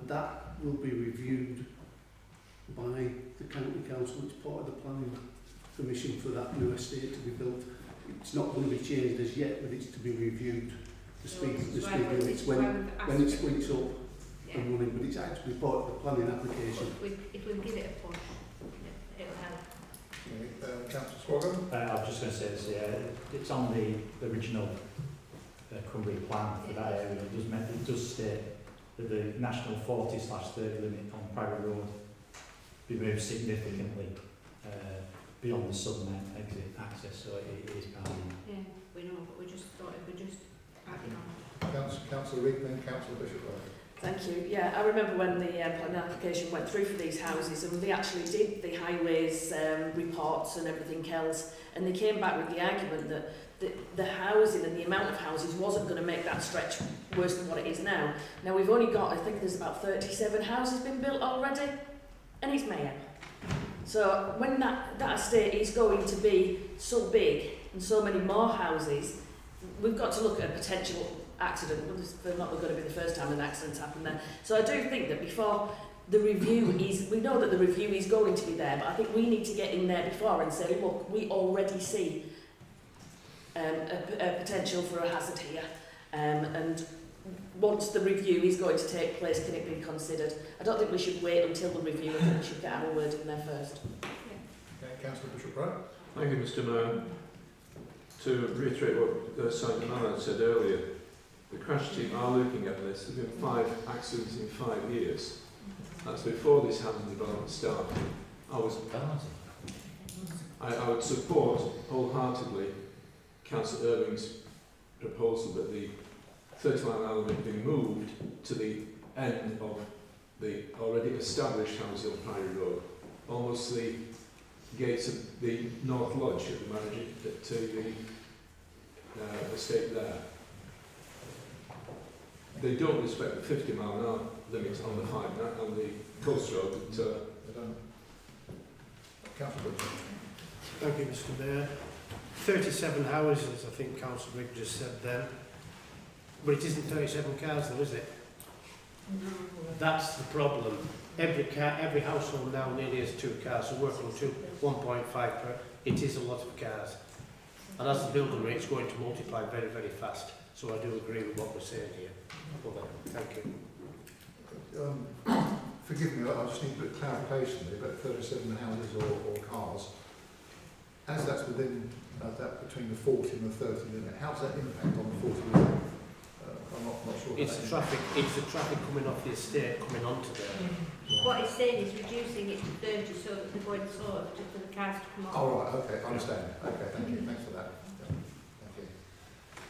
that will be reviewed by the county council. It's part of the planning commission for that new estate to be built. it's not going to be changed as yet, but it's to be reviewed. The speed limits when it's up and running, but it's actually part of the planning application. If we give it a push, it'll help. Councillor Swaggart? I was just going to say this, it's on the original Cumbria plan for that area. It does state that the national 40/30 limit on private road be moved significantly beyond the southern exit access, so it is bound. Yeah, we know, but we just thought it would just add it on. Councillor Reid, then Councillor Bishop. Thank you. Yeah, I remember when the planning application went through for these houses, and they actually did the highways reports and everything else, and they came back with the argument that the housing and the amount of houses wasn't going to make that stretch worse than what it is now. Now we've only got, I think there's about 37 houses been built already, and it's mayhem. So when that estate is going to be so big and so many more houses, we've got to look at a potential accident. They're not going to be the first time an accident's happened there. So I do think that before the review is, we know that the review is going to be there, but I think we need to get in there before and say, look, we already see a potential for a hazard here, and once the review is going to take place, can it be considered? I don't think we should wait until the review. I think we should get our word in there first. Okay, Councillor Bishop Wright. Thank you, Mr. Mayor. To reiterate what Sergeant Mallard said earlier, the crash team are looking at this. There have been 5 accidents in 5 years. That's before this housing development started. I would support wholeheartedly Councillor Irving's proposal that the 30-mile limit be moved to the end of the already established houses on Priory Road, almost the gates of the North Lodge at the marriage to the estate there. They don't respect the 50-mile-an-hour limit on the on the coast road. Councillor Bishop. Thank you, Mr. Mayor. 37 houses, I think Councillor Rigg just said then. But it isn't 37 cars though, is it? No. That's the problem. Every household now nearly has 2 cars, so working on 1.5 per. It is a lot of cars. And as the building rate's going to multiply very, very fast. So I do agree with what we're saying here. Well, thank you. Forgive me, I just need a bit of clarification here, but 37 houses or cars, as that's within that between the 40 and the 30 limit, how does that impact on the 40 limit? I'm not sure. It's the traffic coming off the estate, coming onto there. What it's saying is reducing it to 30 so that they're going sort of for the cars to come on. Oh, right, okay, I understand. Okay, thank you, thanks for that. Thank you.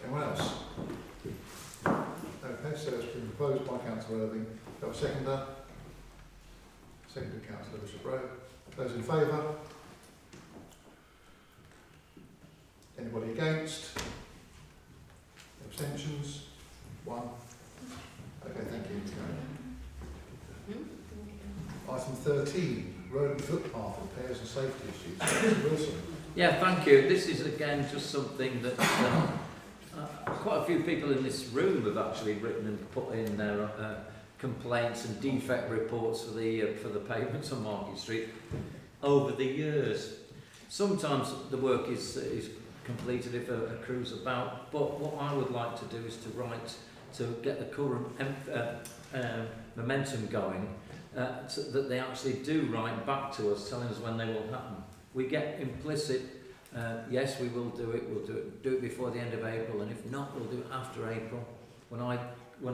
Anyone else? Okay, so it's been proposed by Councillor Irving. Got a seconder? Seconded Councillor Bishop Rowe. Those in favour? Anybody against? Abstentions? 1. Okay, thank you. Item 13, road and footpath repairs and safety issues. Councillor Wilson. Yeah, thank you. This is again just something that quite a few people in this room have actually written and put in their complaints and defect reports for the pavements on Market Street over the years. Sometimes the work is completed if a crew's about, but what I would like to do is to get the current momentum going, so that they actually do write back to us telling us when they will happen. We get implicit, yes, we will do it, we'll do it before the end of April, and if not, we'll do it after April, when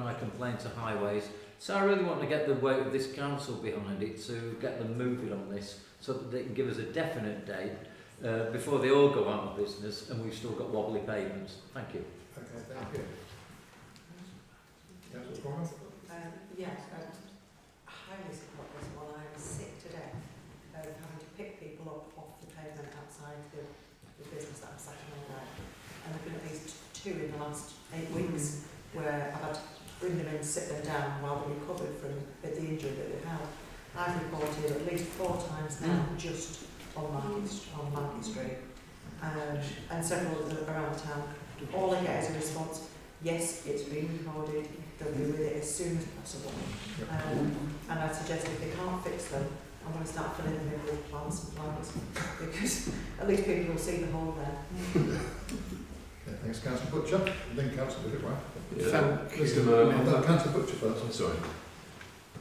I complain to highways. So I really want to get the weight of this council behind it to get them moving on this, so that they can give us a definite date before they all go out of business and we've still got wobbly pavements. Thank you. Okay, thank you. Councillor Swaggart? Yes, I highly support this one. I was sick to death of having to pick people up off the pavement outside the business that I'm sat in all day. And there have been at least 2 in the last 8 weeks where I've had to bring them in, sit them down while they recovered from the injury that they had. I've reported at least 4 times now just on Market Street, and several around town. All I get is a response, yes, it's been recorded, they'll be with it as soon as possible. And I suggest if they can't fix them, I want to start filling them in with plants and flowers because at least people will see the hole there. Okay, thanks, Councillor Butcher. And then Councillor Bishop, right? Yeah. Thank Mr. you. Mayor. No, Councillor Butcher first. I'm sorry.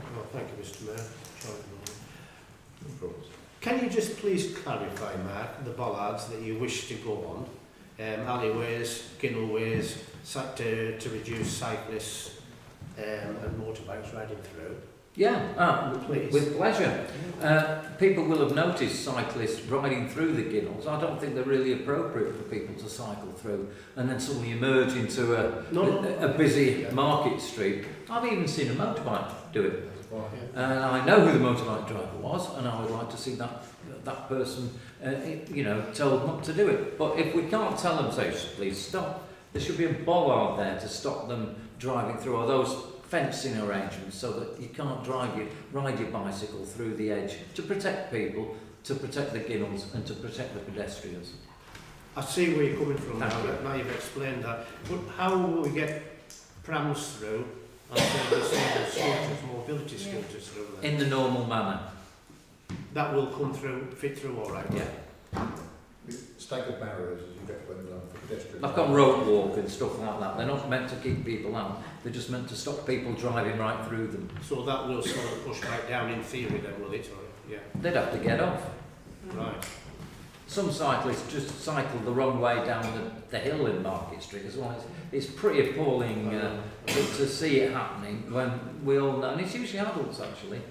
Oh, thank you, Mr. Mayor. Sorry, No problems. can you just please clarify, Mark, the bollards that you wish to go on, alleyways, ginnelways, to reduce cyclists and motorbikes riding through? Yeah, Please. with pleasure. People will have noticed cyclists riding through the ginnels. I don't think they're really appropriate for people to cycle through and then suddenly emerge into a busy market street. I've even seen a motorbike do it. And I know who the motorbike driver was, and I would like to see that person, told not to do it. But if we can't tell them, say, please stop, there should be a bollard there to stop them driving through, or those fencing arrangements so that you can't ride your bicycle through the edge, to protect people, to protect the ginnels, and to protect the pedestrians. I see where you're coming from now. Thank you. Now you've explained that. But how will we get prams through and disabled scooters, mobility scooters through there? In the normal manner. That will come through, fit through all right? Yeah. With staggered barriers as you get when for pedestrians. Like on road walk and stuff like that. They're not meant to keep people out. They're just meant to stop people driving right through them. So that will sort of push right down in theory then, will it? Or, yeah. They'd have to get off. Right. Some cyclists just cycle the wrong way down the hill in Market Street as well. It's pretty appalling to see it happening when we all know, and it's usually adults actually,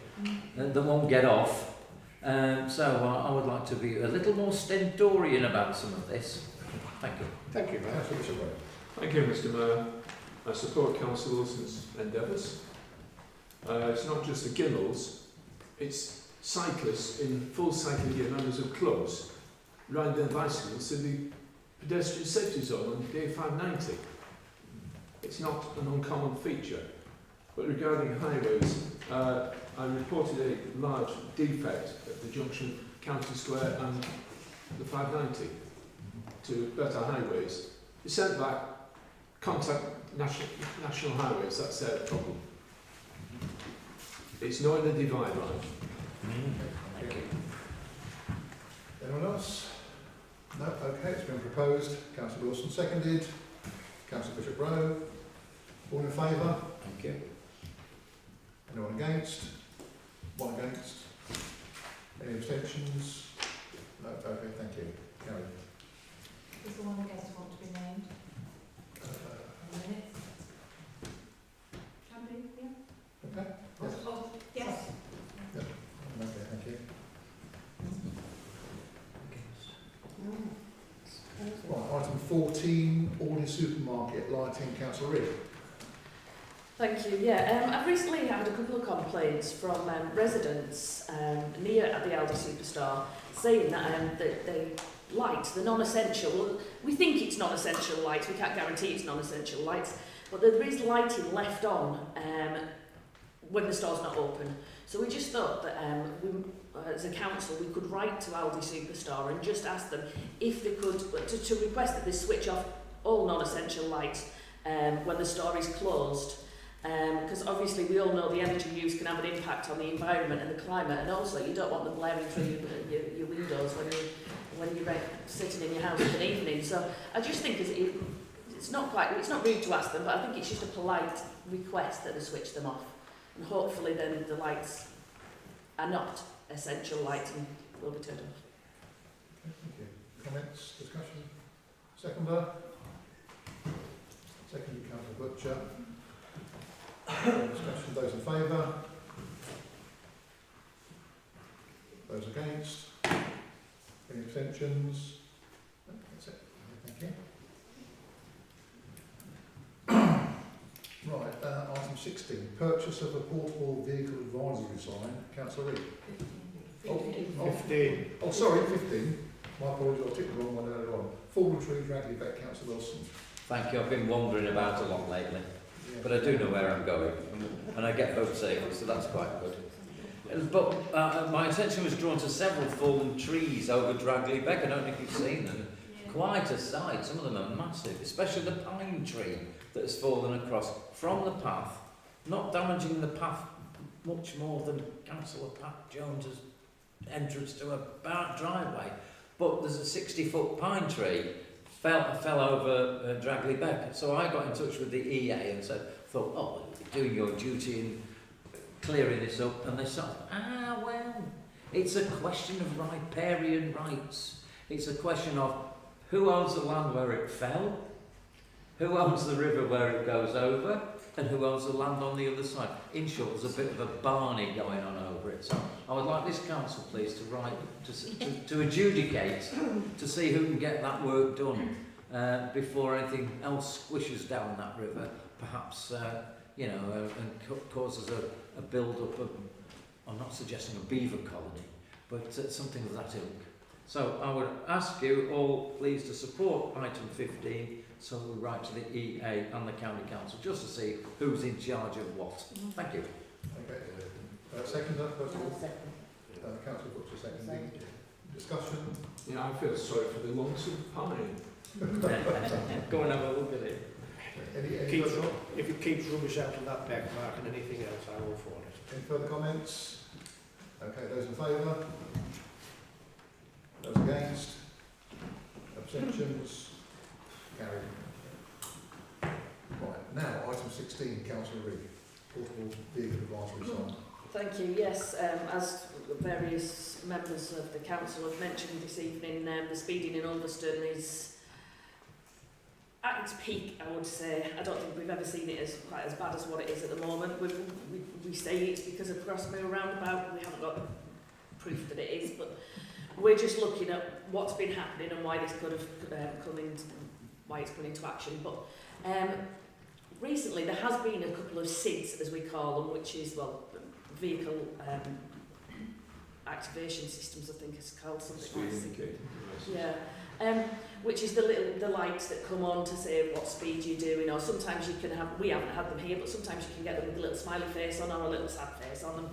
that won't get off. So I would like to be a little more stentorian about some of this. Thank you. Thank you, Mayor. Thank you, Mr. Mayor. I support Councillor Wilson's endeavours. It's not just the ginnels, it's cyclists in full cycling gear, members of clubs, ride their bicycles to the pedestrian safety zone on day 590. It's not an uncommon feature. But regarding highways, I reported a large defect at the junction County Square and the 590 to Better Highways. It's sent back, contact National Highways, that's their problem. It's not in the divide line. Thank you. Anyone else? No? Okay, it's been proposed. Councillor Wilson seconded. Councillor Bishop Rowe. All in favour? Thank you. Anyone against? One against? Any abstentions? No? Okay, thank you. Carry. Does the one against want to be named? In a minute. Can be, yeah. Okay. Yes. Oh, yes. Yep. Okay, thank you. Right, item 14, Aldi Supermarket Lighting, Councillor Reid. Thank you. Yeah, I've recently had a couple of complaints from residents near at the Aldi Superstore saying that they lights, the non-essential, we think it's non-essential lights, we can't guarantee it's non-essential lights, but there is lighting left on when the store's not open. So we just thought that as a council we could write to Aldi Superstore and just ask them if they could, to request that they switch off all non-essential lights when the store is closed. Because obviously we all know the energy use can have an impact on the environment and the climate, and also you don't want them blaring through your windows when you're sitting in your house in an evening. So I just think it's not rude to ask them, but I think it's just a polite request that they switch them off, and hopefully then the lights are not essential lights and will be turned off. Okay, thank you. Comments, discussion? Seconder? Seconded, Councillor Butcher. Discussion, those in favour? Those against? Any abstentions? No, that's it. Thank you. Right, item 16, purchase of a portable vehicle advisory sign. Councillor Reid. 15. Oh, sorry, 15. My apologies, I ticked the wrong one earlier on. Fallen Tree Dragley Beck, Councillor Wilson. Thank you. I've been wandering about a lot lately, but I do know where I'm going, and I get home safely, so that's quite good. But my attention was drawn to several fallen trees over Dragley Beck. I don't think you've seen them. Quite a sight. Some of them are massive, especially the pine tree that has fallen across from the path, not damaging the path much more than Councillor Pat Jones has entrance to a driveway, but there's a 60-foot pine tree fell over Dragley Beck. So I got in touch with the EA and thought, oh, you're doing your duty in clearing this up, and they said, well, it's a question of riparian rights. It's a question of who owns the land where it fell, who owns the river where it goes over, and who owns the land on the other side. In short, there's a bit of a Barney going on over it. So I would like this council, please, to write, to adjudicate, to see who can get that work done before anything else squishes down that river, perhaps, and causes a build-up of, I'm not suggesting a beaver colony, but something of that ilk. So I would ask you all, please, to support item 15, so we write to the EA and the County Council, just to see who's in charge of what. Thank you. Okay. Second, first of all? Second. Councillor Butcher, seconding. Discussion? Yeah, I feel sorry for the Lonesome Pine. Go and have a look at it. If it keeps rubbish out of that back park and anything else, I'm all for it. Any further comments? Okay, those in favour? Those against? Abstentions? Carried. Right, now item 16, Councillor Reid, Portable Vehicle Advisory Sign. Thank you. Yes, as various members of the council have mentioned this evening, the speeding in Ulverston is at its peak, I would say. I don't think we've ever seen it as quite as bad as what it is at the moment. We say it's because of Crossmill roundabout. We haven't got proof that it is, but we're just looking at what's been happening and why this could have come into, why it's come into action. But recently there has been a couple of SIDs, as we call them, which is, well, vehicle activation systems, I think it's called, something like that. Yeah. Which is the lights that come on to say what speed you're doing, or sometimes you can have, we haven't had them here, but sometimes you can get them with a little smiley face on or a little sad face on them.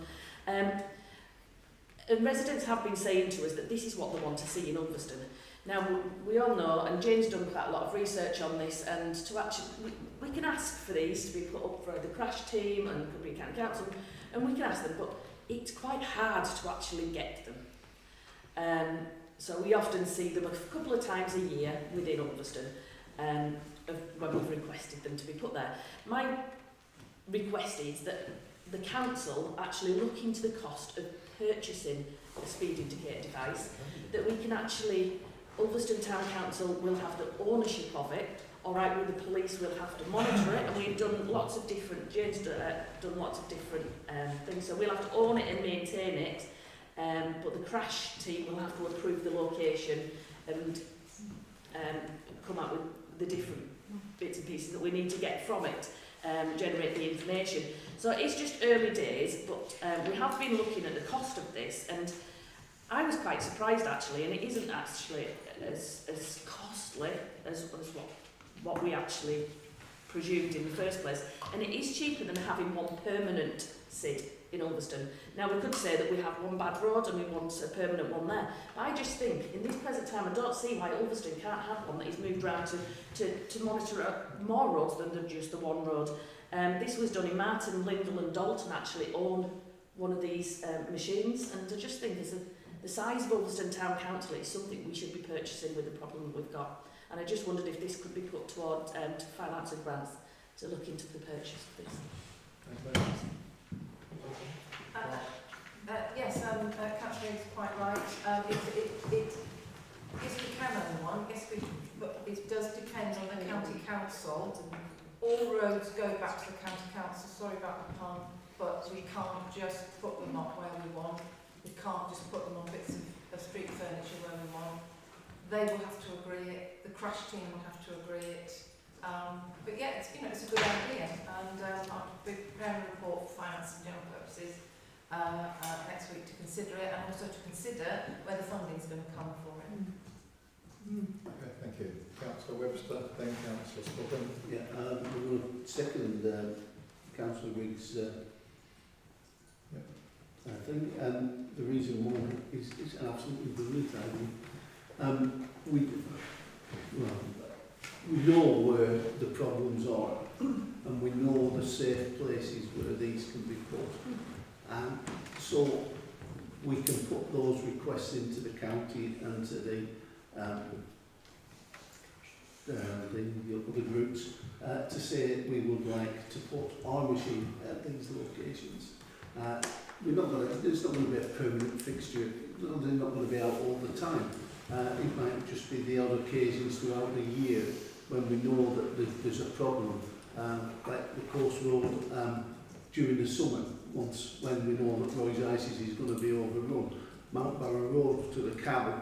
And residents have been saying to us that this is what they want to see in Ulverston. Now, we all know, and Jane's done quite a lot of research on this, and to actually, we can ask for these to be put up for the crash team and Cumbria County Council, and we can ask them, but it's quite hard to actually get them. So we often see them a couple of times a year within Ulverston, when we've requested them to be put there. My request is that the council actually look into the cost of purchasing a speed indicator device, that we can actually, Ulverston Town Council will have the ownership of it, alright, with the police will have to monitor it, and we've done lots of different, Jane's done lots of different things, so we'll have to own it and maintain it, but the crash team will have to approve the location and come up with the different bits and pieces that we need to get from it, generate the information. So it's just early days, but we have been looking at the cost of this, and I was quite surprised actually, and it isn't actually as costly as what we actually presumed in the first place, and it is cheaper than having one permanent SID in Ulverston. Now we could say that we have one bad road and we want a permanent one there, but I just think in this present time I don't see why Ulverston can't have one that is moved around to monitor more roads than just the one road. This was done in Martin, Lindell and Dalton actually own one of these machines, and I just think the size of Ulverston Town Council is something we should be purchasing with the problem that we've got. And I just wondered if this could be put toward to financial grants to look into the purchase of this. Yes, Councillor is quite right. Yes, we can own one. Yes, but it does depend on the county council. All roads go back to the county council. Sorry about the pun, but we can't just put them up where we want. We can't just put them on bits of street furniture where we want. They will have to agree it. The crash team will have to agree it. But yeah, it's a good idea, and I'll be preparing a report for finance and general purposes next week to consider it, and also to consider where the funding is going to come for it. Okay, thank you. Councillor Webster, then Councillor Spaulding. Yeah, we will second Councillor Riggs' thing. The reason why is absolutely brilliant, I think. We know where the problems are, and we know the safe places where these can be put. So we can put those requests into the county and to the other groups to say we would like to put our machine at these locations. It's not going to be a permanent fixture. They're not going to be out all the time. It might just be the odd occasions throughout the year when we know that there's a problem, like the Coast Road during the summer, once when we know that Roy's Ices is going to be overrun. Mount Barrow Road to the cabin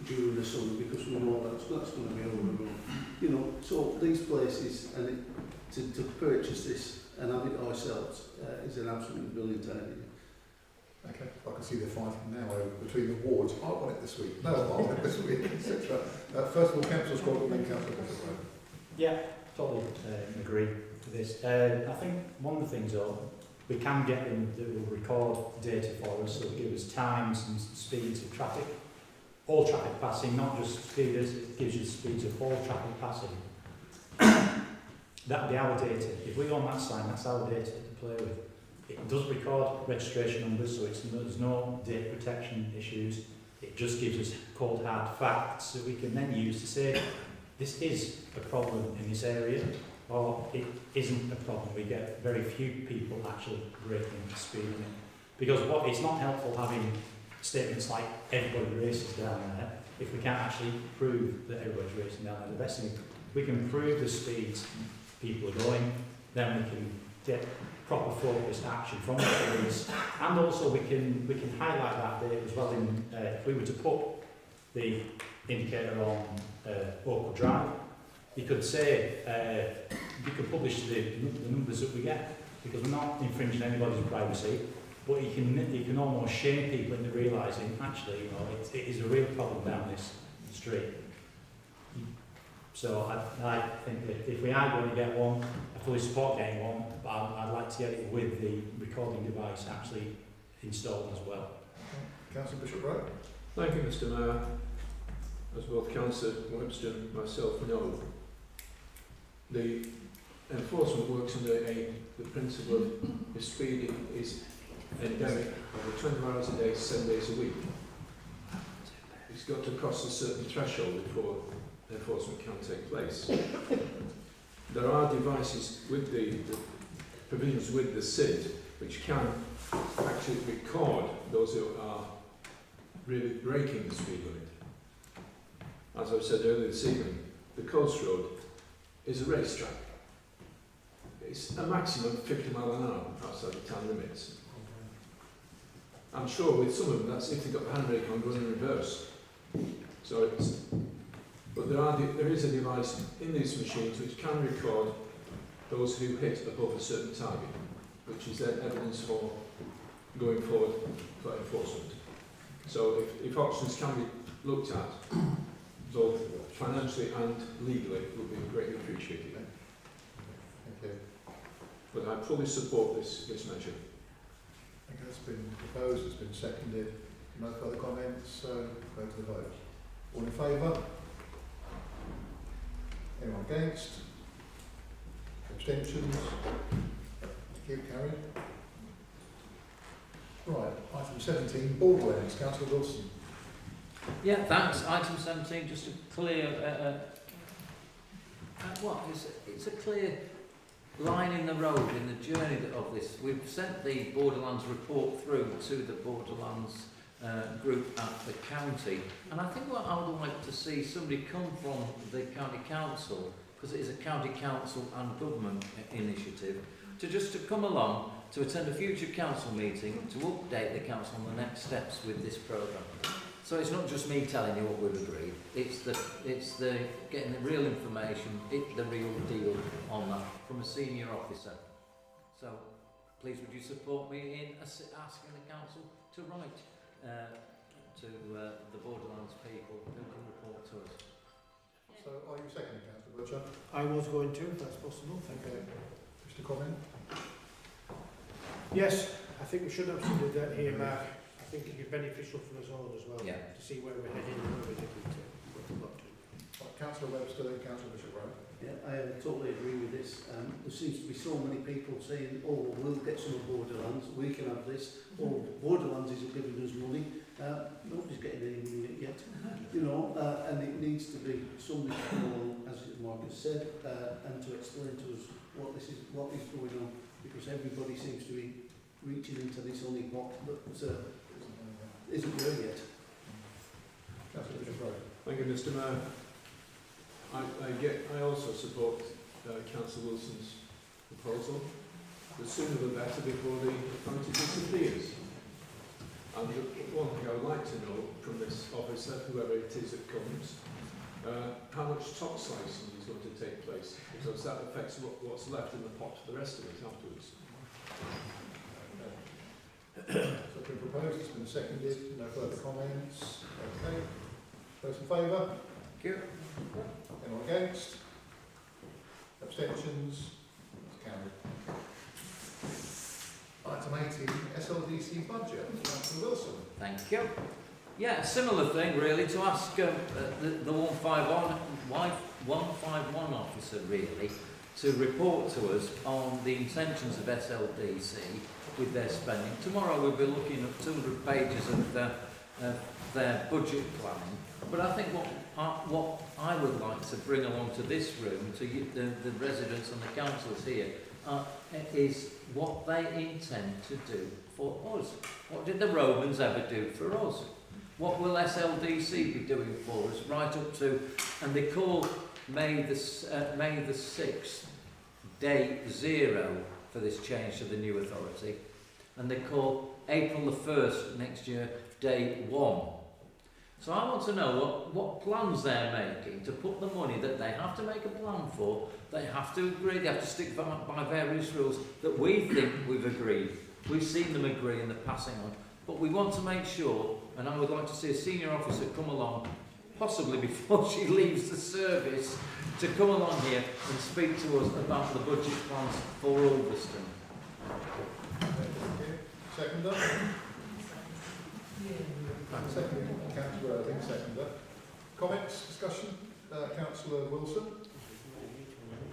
during the summer because we know that's going to be overrun. You know, so these places and to purchase this and have it ourselves is an absolutely brilliant idea. Okay, I can see they're fighting now between the wards. I want it this week. No, I want it this week, etc. First of all, Councillor Scott and then Councillor Bishop. Yeah, totally agree with this. I think one of the things we can get them that will record data for us, so it gives us times and speeds of traffic, all traffic passing, not just speeders, it gives you the speeds of all traffic passing. That'll be our data. If we own that sign, that's our data to play with. It does record registration numbers, so there's no data protection issues. It just gives us cold hard facts that we can then use to say this is a problem in this area or it isn't a problem. We get very few people actually breaking the speed limit. Because it's not helpful having statements like everybody races down there if we can't actually prove that everybody's racing down there. The best thing, if we can prove the speeds people are going, then we can get proper focused action from the police, and also we can highlight that data as well. If we were to put the indicator on Oakwood Drive, you could say you could publish the numbers that we get, because we're not infringing anybody's privacy, but you can almost shame people into realising actually, you know, it is a real problem down this street. So I think that if we are going to get one, I fully support getting one, but I'd like to get it with the recording device actually installed as well. Councillor Bishop Wright. Thank you, Mr. Mayor. As both Councillor Webster and myself know, the enforcement works under the principle of if speeding is endemic over 24 hours a day, 7 days a week. It's got to cross a certain threshold before enforcement can take place. There are devices with the provisions with the SID which can actually record those who are really breaking the speed limit. As I said earlier this evening, the Coast Road is a racetrack. It's a maximum of 50 miles an hour outside the town limits. I'm sure with some of them that's if they've got the handbrake on going in reverse. So it's, but there is a device in these machines which can record those who hit above a certain target, which is then evidence for going forward for enforcement. So if options can be looked at, both financially and legally, it would be greatly appreciated. Thank you. But I fully support this measure. I think it's been proposed, it's been seconded. No further comments, go to the vote. All in favour? Anyone against? Abstentions? Keep carried. Right, item 17, Borderlands, Councillor Wilson. Yeah, thanks. Item 17, just a clear, it's a clear line in the road in the journey of this. We've sent the Borderlands report through to the Borderlands group at the county, and I think what I would like to see somebody come from the county council, because it is a county council and government initiative, to come along to attend a future council meeting to update the council on the next steps with this programme. So it's not just me telling you what we've agreed, it's the getting the real information, the real deal on that from a senior officer. So please would you support me in asking the council to write to the Borderlands people who can report to us. So are you seconding, Councillor Butcher? I was going to, if that's possible. Okay. Just a comment? Yes, I think we should absolutely do that here, Mark. I think it'd be beneficial for us all as well, to see where we're heading and where we're heading to. Right, Councillor Webster, then Councillor Bishop Wright. Yeah, I totally agree with this. There seems to be so many people saying, oh, we'll get some of Borderlands, we can have this, or Borderlands isn't giving us money. Nobody's getting any money yet, you know, and it needs to be somebody to come along, as Marcus said, and to explain to us what is going on, because everybody seems to be reaching into this honey pot that isn't there yet. Thank you, Mr. Mayor. I also support Councillor Wilson's proposal. The sooner the better before the authority disappears. And the one thing I would like to know from this officer, whoever it is that comes, how much top slicing is going to take place, because that affects what's left in the pot for the rest of it afterwards. So it's been proposed, it's been seconded, no further comments. Okay. Those in favour? Thank you. Anyone against? Abstentions? It's carried. Item 18, SLDC budget. Councillor Wilson. Thank you. Yeah, similar thing really, to ask the 151 officer really to report to us on the intentions of SLDC with their spending. Tomorrow we'll be looking at 200 pages of their budget planning. But I think what I would like to bring along to this room, to the residents and the councillors here, is what they intend to do for us. What did the Romans ever do for us? What will SLDC be doing for us right up to, and they call May the 6th day 0 for this change to the new authority, and they call April the 1st next year day 1. So I want to know what plans they're making to put the money that they have to make a plan for, they have to agree, they have to stick by various rules that we think we've agreed. We've seen them agree in the passing on. But we want to make sure, and I would like to see a senior officer come along, possibly before she leaves the service, to come along here and speak to us about the budget plans for Ulverston. Seconder? Second, Councillor Irving, seconder. Comments, discussion? Councillor Wilson?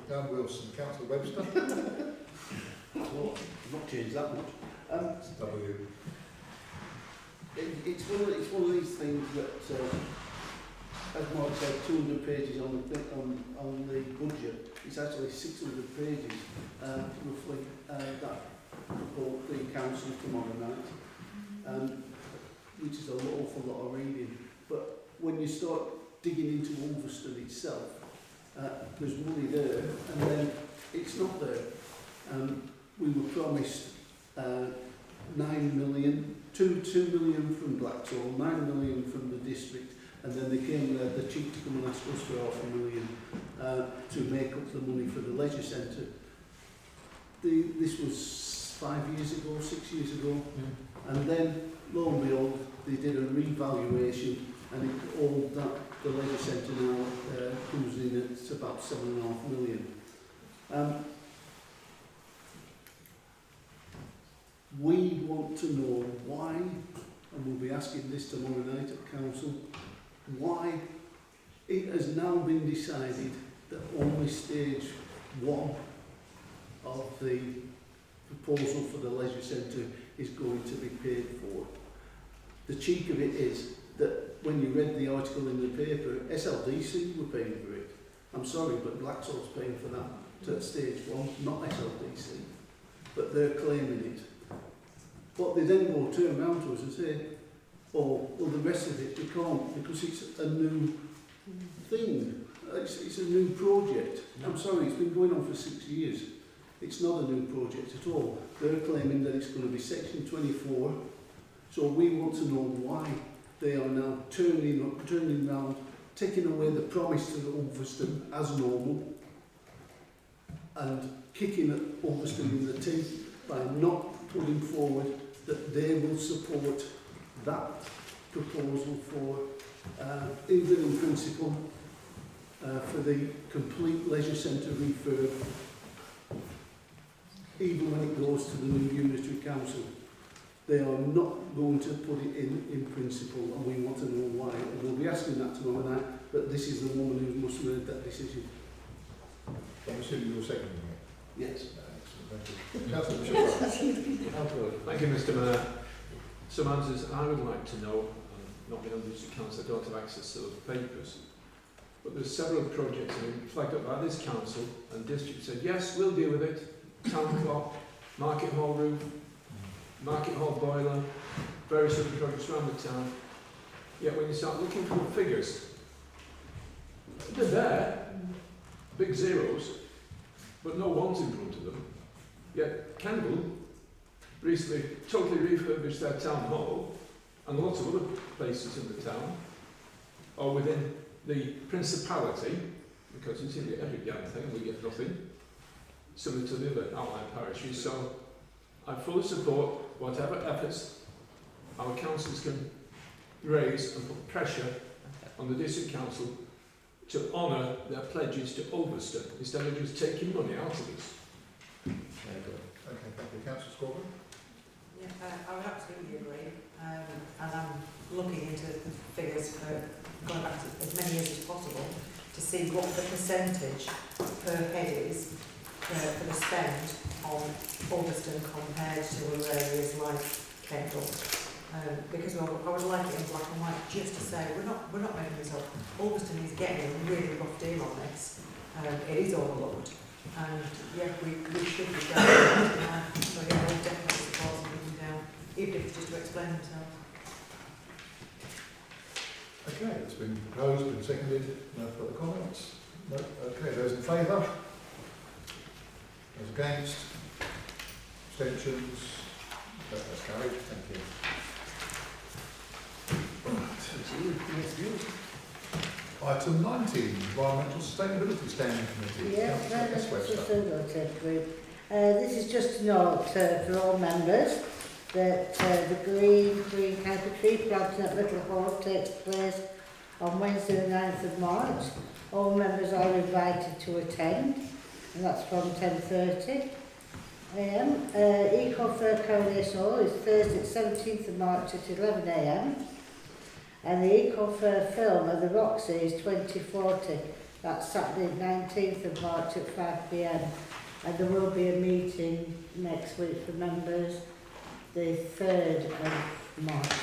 Wilson. Councillor Webster? Not changed that much. W. It's one of these things that, as Mark said, 200 pages on the budget. It's actually 600 pages, roughly, that report the council tomorrow night. Which is an awful lot of reading. But when you start digging into Ulverston itself, there's money there, and then it's not there. We were promised 9 million, 2 million from Blackthorn, 9 million from the district, and then they came the cheek to come and ask us for $500,000 to make up the money for the leisure centre. This was 5 years ago, 6 years ago, and then lo and behold, they did a revaluation, and all that the leisure centre now comes in at about 7.5 million. We want to know why, and we'll be asking this tomorrow night at council, why it has now been decided that only stage 1 of the proposal for the leisure centre is going to be paid for. The cheek of it is that when you read the article in the paper, SLDC were paying for it. I'm sorry, but Blackthorn's paying for that at stage 1, not SLDC. But they're claiming it. But they then will turn around to us and say, oh, well, the rest of it we can't because it's a new thing. It's a new project. I'm sorry, it's been going on for 6 years. It's not a new project at all. They're claiming that it's going to be Section 24. So we want to know why they are now turning around, taking away the promise to the Ulverston as normal and kicking at Ulverston in the teeth by not putting forward that they will support that proposal for, even in principle, for the complete leisure centre refurb, even when it goes to the new unitary council. They are not going to put it in principle, and we want to know why. And we'll be asking that tomorrow night, but this is the woman who must have made that decision. I'm assuming you're seconding it? Yes. Excellent, thank you. Councillor Bishop. Thank you, Mr. Mayor. Some answers I would like to know, not being on the district council, I don't have access to those papers. But there's several projects that have been flagged up by this council, and district said, yes, we'll deal with it. Town clock, Market Hall roof, Market Hall boiler, various other projects around the town. Yet when you start looking for the figures, they're there, big zeros, but no ones in front of them. Yet Kendal recently totally refurbished their town hall, and lots of other places in the town are within the principality, because you see we get every damn thing and we get nothing, similar to the other outlying parishes. So I fully support whatever efforts our councils can raise and put pressure on the district council to honour their pledges to Ulverston, instead of just taking money out of us. Very good. Okay, thank you. Councillor Scorborough? Yeah, I would absolutely agree. And I'm looking into the figures for going back to as many years as possible to see what the percentage per head is for the spend on Ulverston compared to other areas like Kendal. Because I would like it in black and white, just to say we're not making this up. Ulverston is getting a really rough deal on this. It is overlooked, and yeah, we should be going. So yeah, I would definitely support something down, even if it's just to explain themselves. Okay, it's been proposed, been seconded. No further comments? No. Okay, those in favour? Those against? Abstentions? That's carried. Thank you. Right. Item 19, Environmental Sustainability Standing Committee. Yeah, Councillor Webster. This is just a note for all members that the green carpet tree planting at Little Hall takes place on Wednesday the 9th of March. All members are invited to attend, and that's from 10:30 a.m. Eco-Fair Coronation Hall is Thursday 17th of March at 11 a.m. And the Eco-Fair film at the Roxy is 2040. That's Saturday 19th of March at 5 p.m. And there will be a meeting next week for members, the 3rd of March.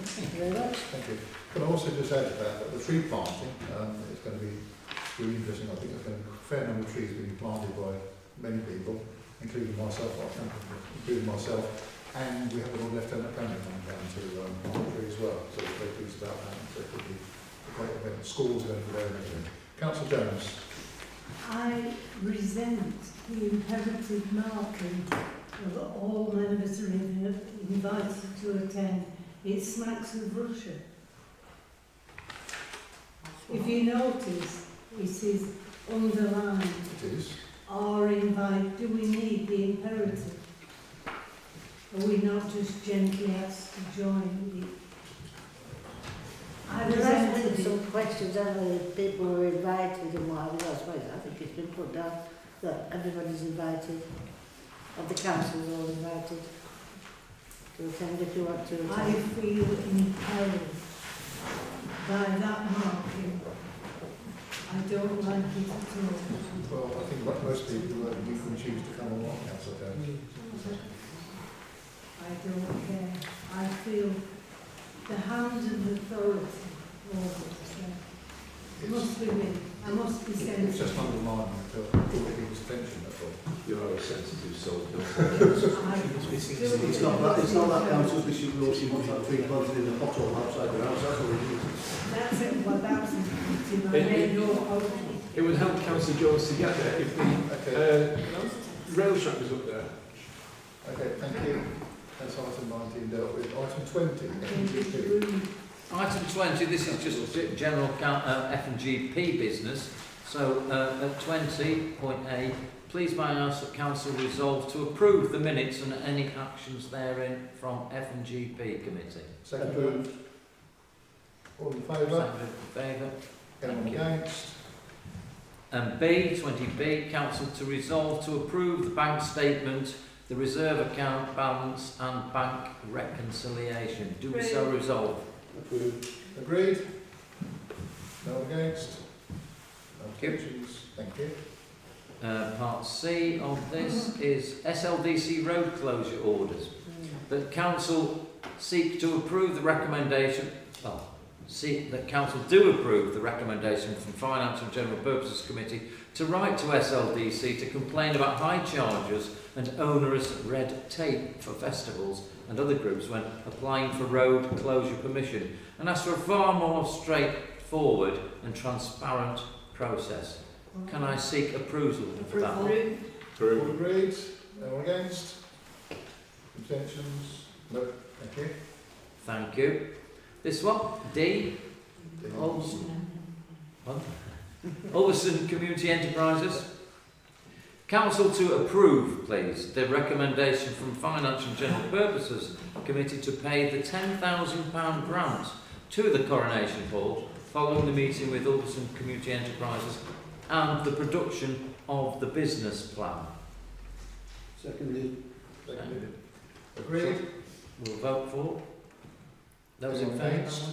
Thank you very much. Thank you. Can I also just add to that the tree planting is going to be really interesting. I think there's going to be a fair number of trees being planted by many people, including myself, and we have a little Lieutenant Colonel coming down to plant a tree as well, so we're very pleased about that. So it could be a great event. Schools are going to be there and everything. Councillor Jones. I resent the imperative marking of all members are invited to attend. It smacks of Russia. If you notice, it is underlined. It is. Are invited. Do we need the imperative? Are we not just gently asked to join? There has been some questions, haven't there, if people were invited and what have you. I suppose I think it's been put down that everybody's invited, and the council's all invited to attend if you want to attend. I feel impelled by that marking. I don't like it at all. Well, I think like most people, you can choose to come along, Councillor Jones. I don't care. I feel the hand of authority over it must be me. I must be sensitive. It's just underlining to draw people's attention, that's all. You are a sensitive soul. It's not that council Bishop Road, she wants that tree planted in the pothole outside the house, that's what it is. That's it. Well, that's in my head. It would help Councillor Jones to get there if the rail track was up there. Okay, thank you. That's item 19 dealt with. Item 20, Item 20, this is just general F&GP business. So at 20.A, please may I ask that Council resolve to approve the minutes and any actions therein from F&GP Committee. Second moved. All in favour? Seconded in favour. Anyone against? And B, 20B, Council to resolve to approve the bank statement, the reserve account balance and bank reconciliation. Do we so resolve? Approved. Agreed? No against? Abstentions? Thank you. Part C of this is SLDC road closure orders. That council seek to approve the recommendation. That council do approve the recommendation from Finance and General Purposes Committee to write to SLDC to complain about high charges and onerous red tape for festivals and other groups when applying for road closure permission, and ask for a far more straightforward and transparent process. Can I seek approval for that? All agreed? Anyone against? Abstentions? No. Thank you. Thank you. This one, D. Ulverston Community Enterprises. Council to approve, please, the recommendation from Finance and General Purposes Committee to pay the £10,000 grant to the Coronation Hall following the meeting with Ulverston Community Enterprises and the production of the business plan. Seconded. Agreed? We'll vote for. Those in Anyone favour? against?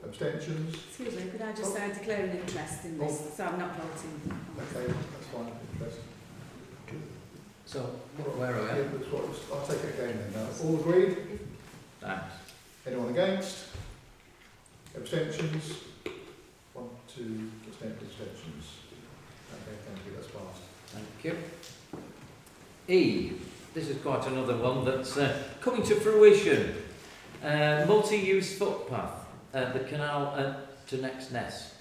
Abstentions? Excuse me, could I just declare an interest in this, so I'm not voting? Okay, that's fine. Interest. So, where are we Yeah, at? that's what I'll take it again then. All agreed? Thanks. Anyone against? Abstentions? 1, 2, abstentions. Okay, thank you, that's passed. Thank you. E. This is quite another one that's coming to fruition. Multi-use footpath, the canal to Next Ness.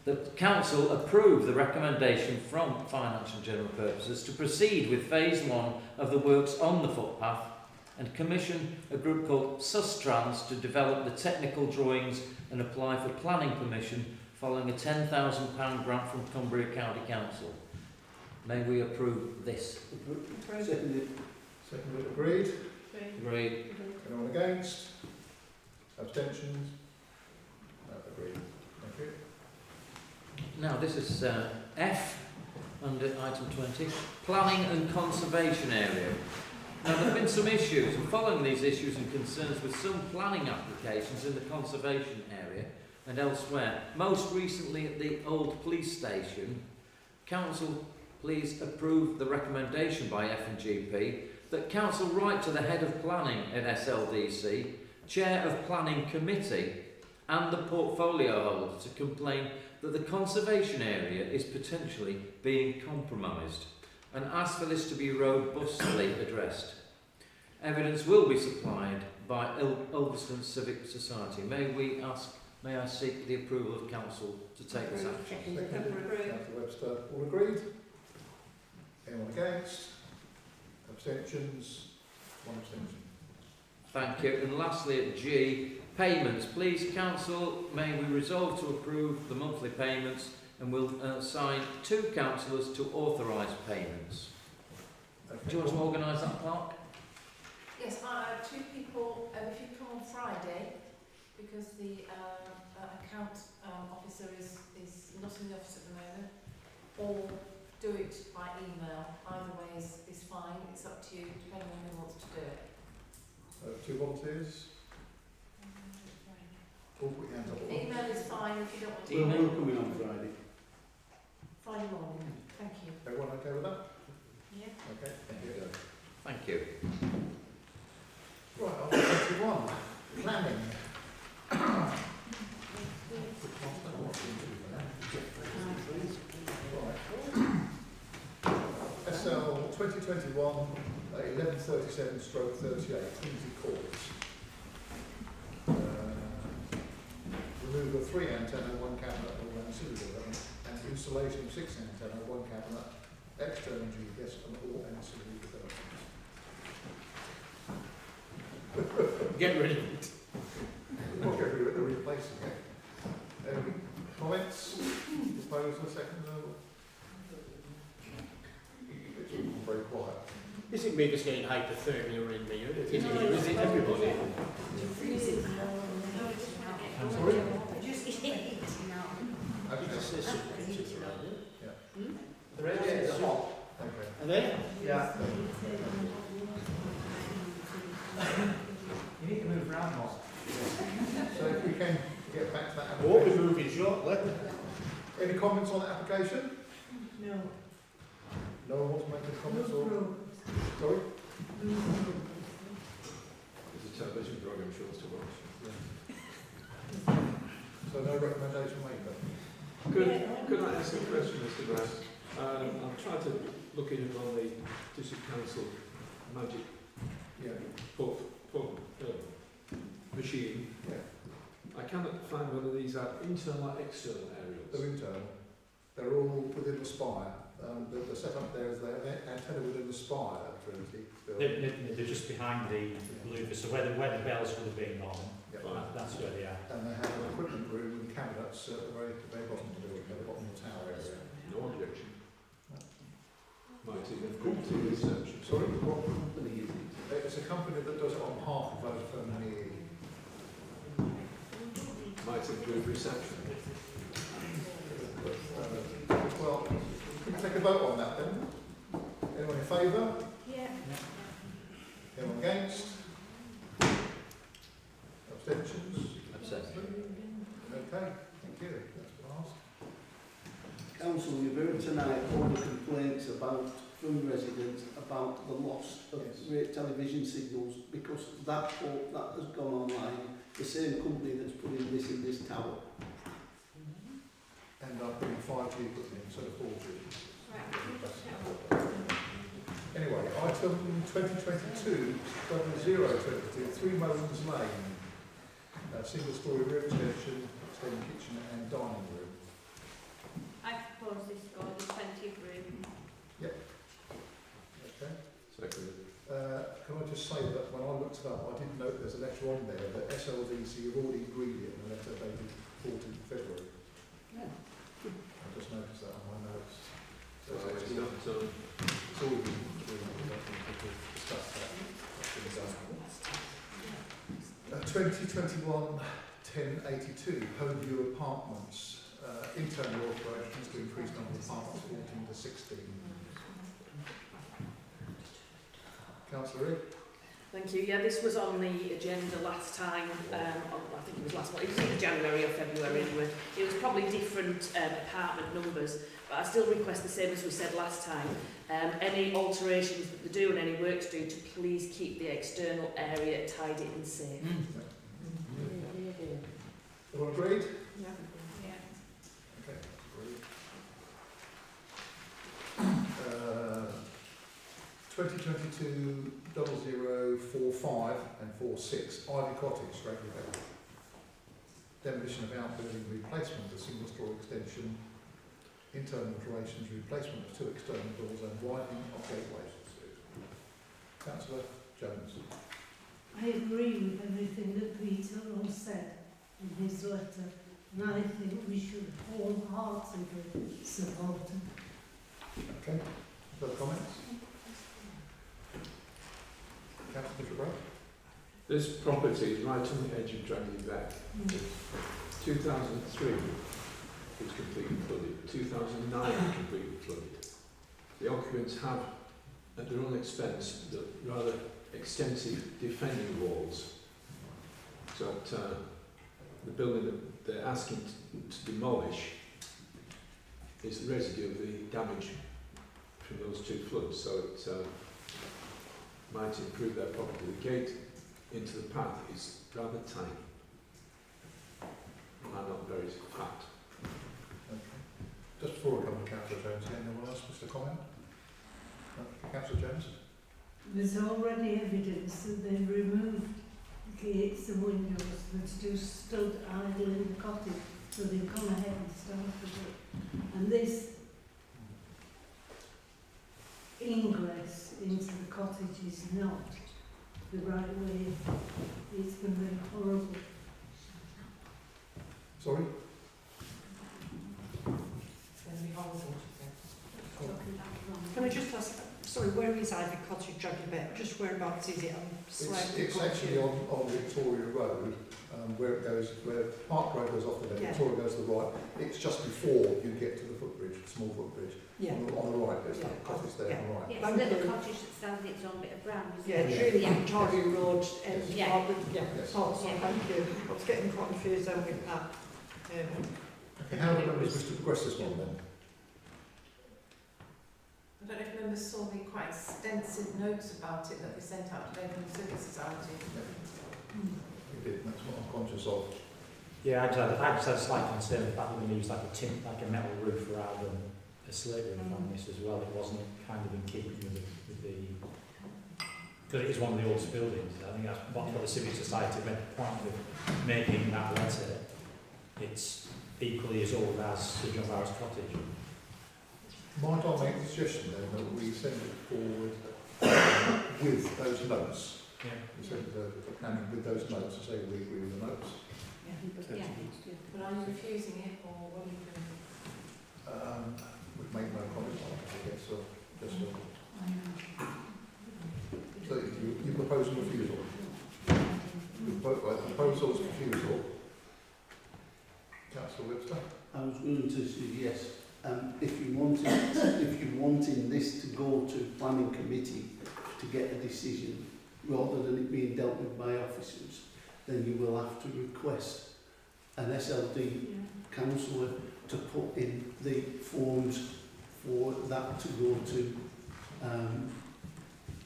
The council approved the recommendation from Finance and General Purposes to proceed with phase 1 of the works on the footpath and commission a group called Sustrans to develop the technical drawings and apply for planning permission following a £10,000 grant from Cumbria County Council. May we approve this? Seconded. Seconded, agreed? Agreed. Anyone against? Abstentions? No, agreed. Thank you. Now this is F under item 20, planning and conservation area. Now there have been some issues, and following these issues and concerns with some planning applications in the conservation area and elsewhere, most recently at the old police station, council please approve the recommendation by F&GP that council write to the head of planning at SLDC, chair of planning committee and the portfolio holder to complain that the conservation area is potentially being compromised and ask for this to be robustly addressed. Evidence will be supplied by Ulverston Civic Society. May I seek the approval of council to take this action? Councillor Webster, all agreed? Anyone against? Abstentions? 1 abstention. Thank you. And lastly at G, payments. Please, council, may we resolve to approve the monthly payments and we'll assign 2 councillors to authorise payments. Okay. Do you want to organise that, Mark? Yes, I have 2 people, if you come on Friday, because the account officer is not in the office at the moment, or do it by email. Either way is fine, it's up to you, depending on who wants to do it. 2 volunteers? All put your hands up. Email is fine if you don't want to. We'll come in on Friday. Friday morning, thank you. Everyone okay with that? Yeah. Okay, thank you. Thank you. Right, on to 21. Planning. SL 2021 1137/38 Kingsley Court. Remove of 3 antenna, 1 cabinet, all ancillary development, and installation of 6 antenna, 1 cabinet, external GPS and all ancillary developments. Get rid of it. We'll get rid of it, they're replacing it. Any comments? Proposal, second? It's very quiet. Is it me just getting hypothermia in me? Is it everybody? Sorry? It just says some pictures around it. Yeah. The radiators are hot. Okay. Are they? Yeah. You need to move around more. So if we can get back to that. We'll be moving shortly. Any comments on the application? No. No one wants to make any comments? No Or? progress. Sorry? No progress. There's a television programme she wants to watch. So no recommendation made then? Could I ask a question, Mr. Grass? I'm trying to look in on the District Council magic machine. Yeah. I cannot find whether these are internal or external aerials. They're internal. They're all within the spire. The setup there is their antenna within the spire at Trinity. They're just behind the louver, so where the bells would have been on, that's where they are. And they have an equipment room with cabinets at the very bottom of the building, at the bottom of the tower area. No objection. Might even come to reception. Sorry, what company is it? It's a company that does it on behalf of Vodafone and EE. Might improve reception. Well, can we take a vote on that then? Anyone in favour? Yeah. Anyone against? Abstentions? Okay, thank you. That's passed. Council, you've heard tonight all the complaints from residents about the loss of television signals because that has gone online, the same company that's putting this in this tower. And I'm putting 5G equipment instead of 4G. Anyway, item 2022-0022, 3 Mullins Lane, single-storey rear extension, extended kitchen and dining room. I propose this for the 20th room. Yep. Okay. Second. Can I just say that when I looked it up, I did note there's a letter on there that SLDC have already agreed it in a letter dated 14th February. Yeah. I just noticed that on my notes. So Well, it's it's not, already been discussed that. That's been done. 2021-1082, Homeview Apartments. Internal alterations to increase number of apartments 14 to 16. Councillor Reid? Thank you. Yeah, this was on the agenda last time. I think it was last month. It was either January or February anyway. It was probably different apartment numbers, but I still request the same as we said last time. Any alterations that they do and any work to do to please keep the external area tidy and safe. Everyone agreed? Yeah. Okay, agreed. 2022-0045 and 46, Ivy Cottage, Straight Rebecca. Demolition of outbuilding, replacement of single-storey extension, internal alterations, replacement of 2 external doors and widening of gateways. Councillor Jones. I agree with everything that Peter all said in his letter, and I think we should wholeheartedly support him. Okay, further comments? Councillor Brown. this property is right on the edge of Dragon Beck. 2003 was completely flooded. 2009 was completely flooded. The occupants have, at their own expense, the rather extensive defending walls. So that the building that they're asking to demolish is the residue of the damage from those 2 floods. So it might improve their property. The gate into the path is rather tiny and not very fat. Okay. Just before we come to Councillor Jones, anyone else wish to comment? No? Councillor Jones? There's already evidence that they've removed gates and windows that stood idle in the cottage, so they've gone ahead and started it. And this ingress into the cottage is not the right way. It's going to be horrible. Sorry? Can I just ask, sorry, where is Ivy Cottage, Dragonbet? Just whereabouts is it? It's actually on Victoria Road, where it goes, where Park Road goes off the left, Victoria goes to the right. It's just before you get to the footbridge, the small footbridge. Yeah. On the right, there's that cottage there on the right. Yeah, it's a little cottage that stands its own bit of ground, isn't Yeah, it? it's really Victoria Road. Yeah. Thank you. I was getting quite confused then with that. Okay, how do members wish to progress this one then? I don't know if members saw the quite extensive notes about it that we sent out today from the Civic Society. You did, that's what I'm conscious of. Yeah, I just had a slight concern with the fact that we used like a metal roof rather than a slate roof on this as well. It wasn't kind of in keeping with the because it is one of the oldest buildings. I think that's what the Civic Society made the point of making that letter. It's equally as old as Sir John Barrett's cottage. Might I make a suggestion then that we send it forward with those notes? Yeah. We send the planning with those notes and say we agree with the notes. But are you refusing it or what are you doing? We've made no comment on it, I guess, so just so you propose a refusal. Proposal's refusal. Councillor Webster? I was going to say yes. If you're wanting this to go to planning committee to get a decision, rather than it being dealt with by officers, then you will have to request an SLD councillor to put in the forms for that to go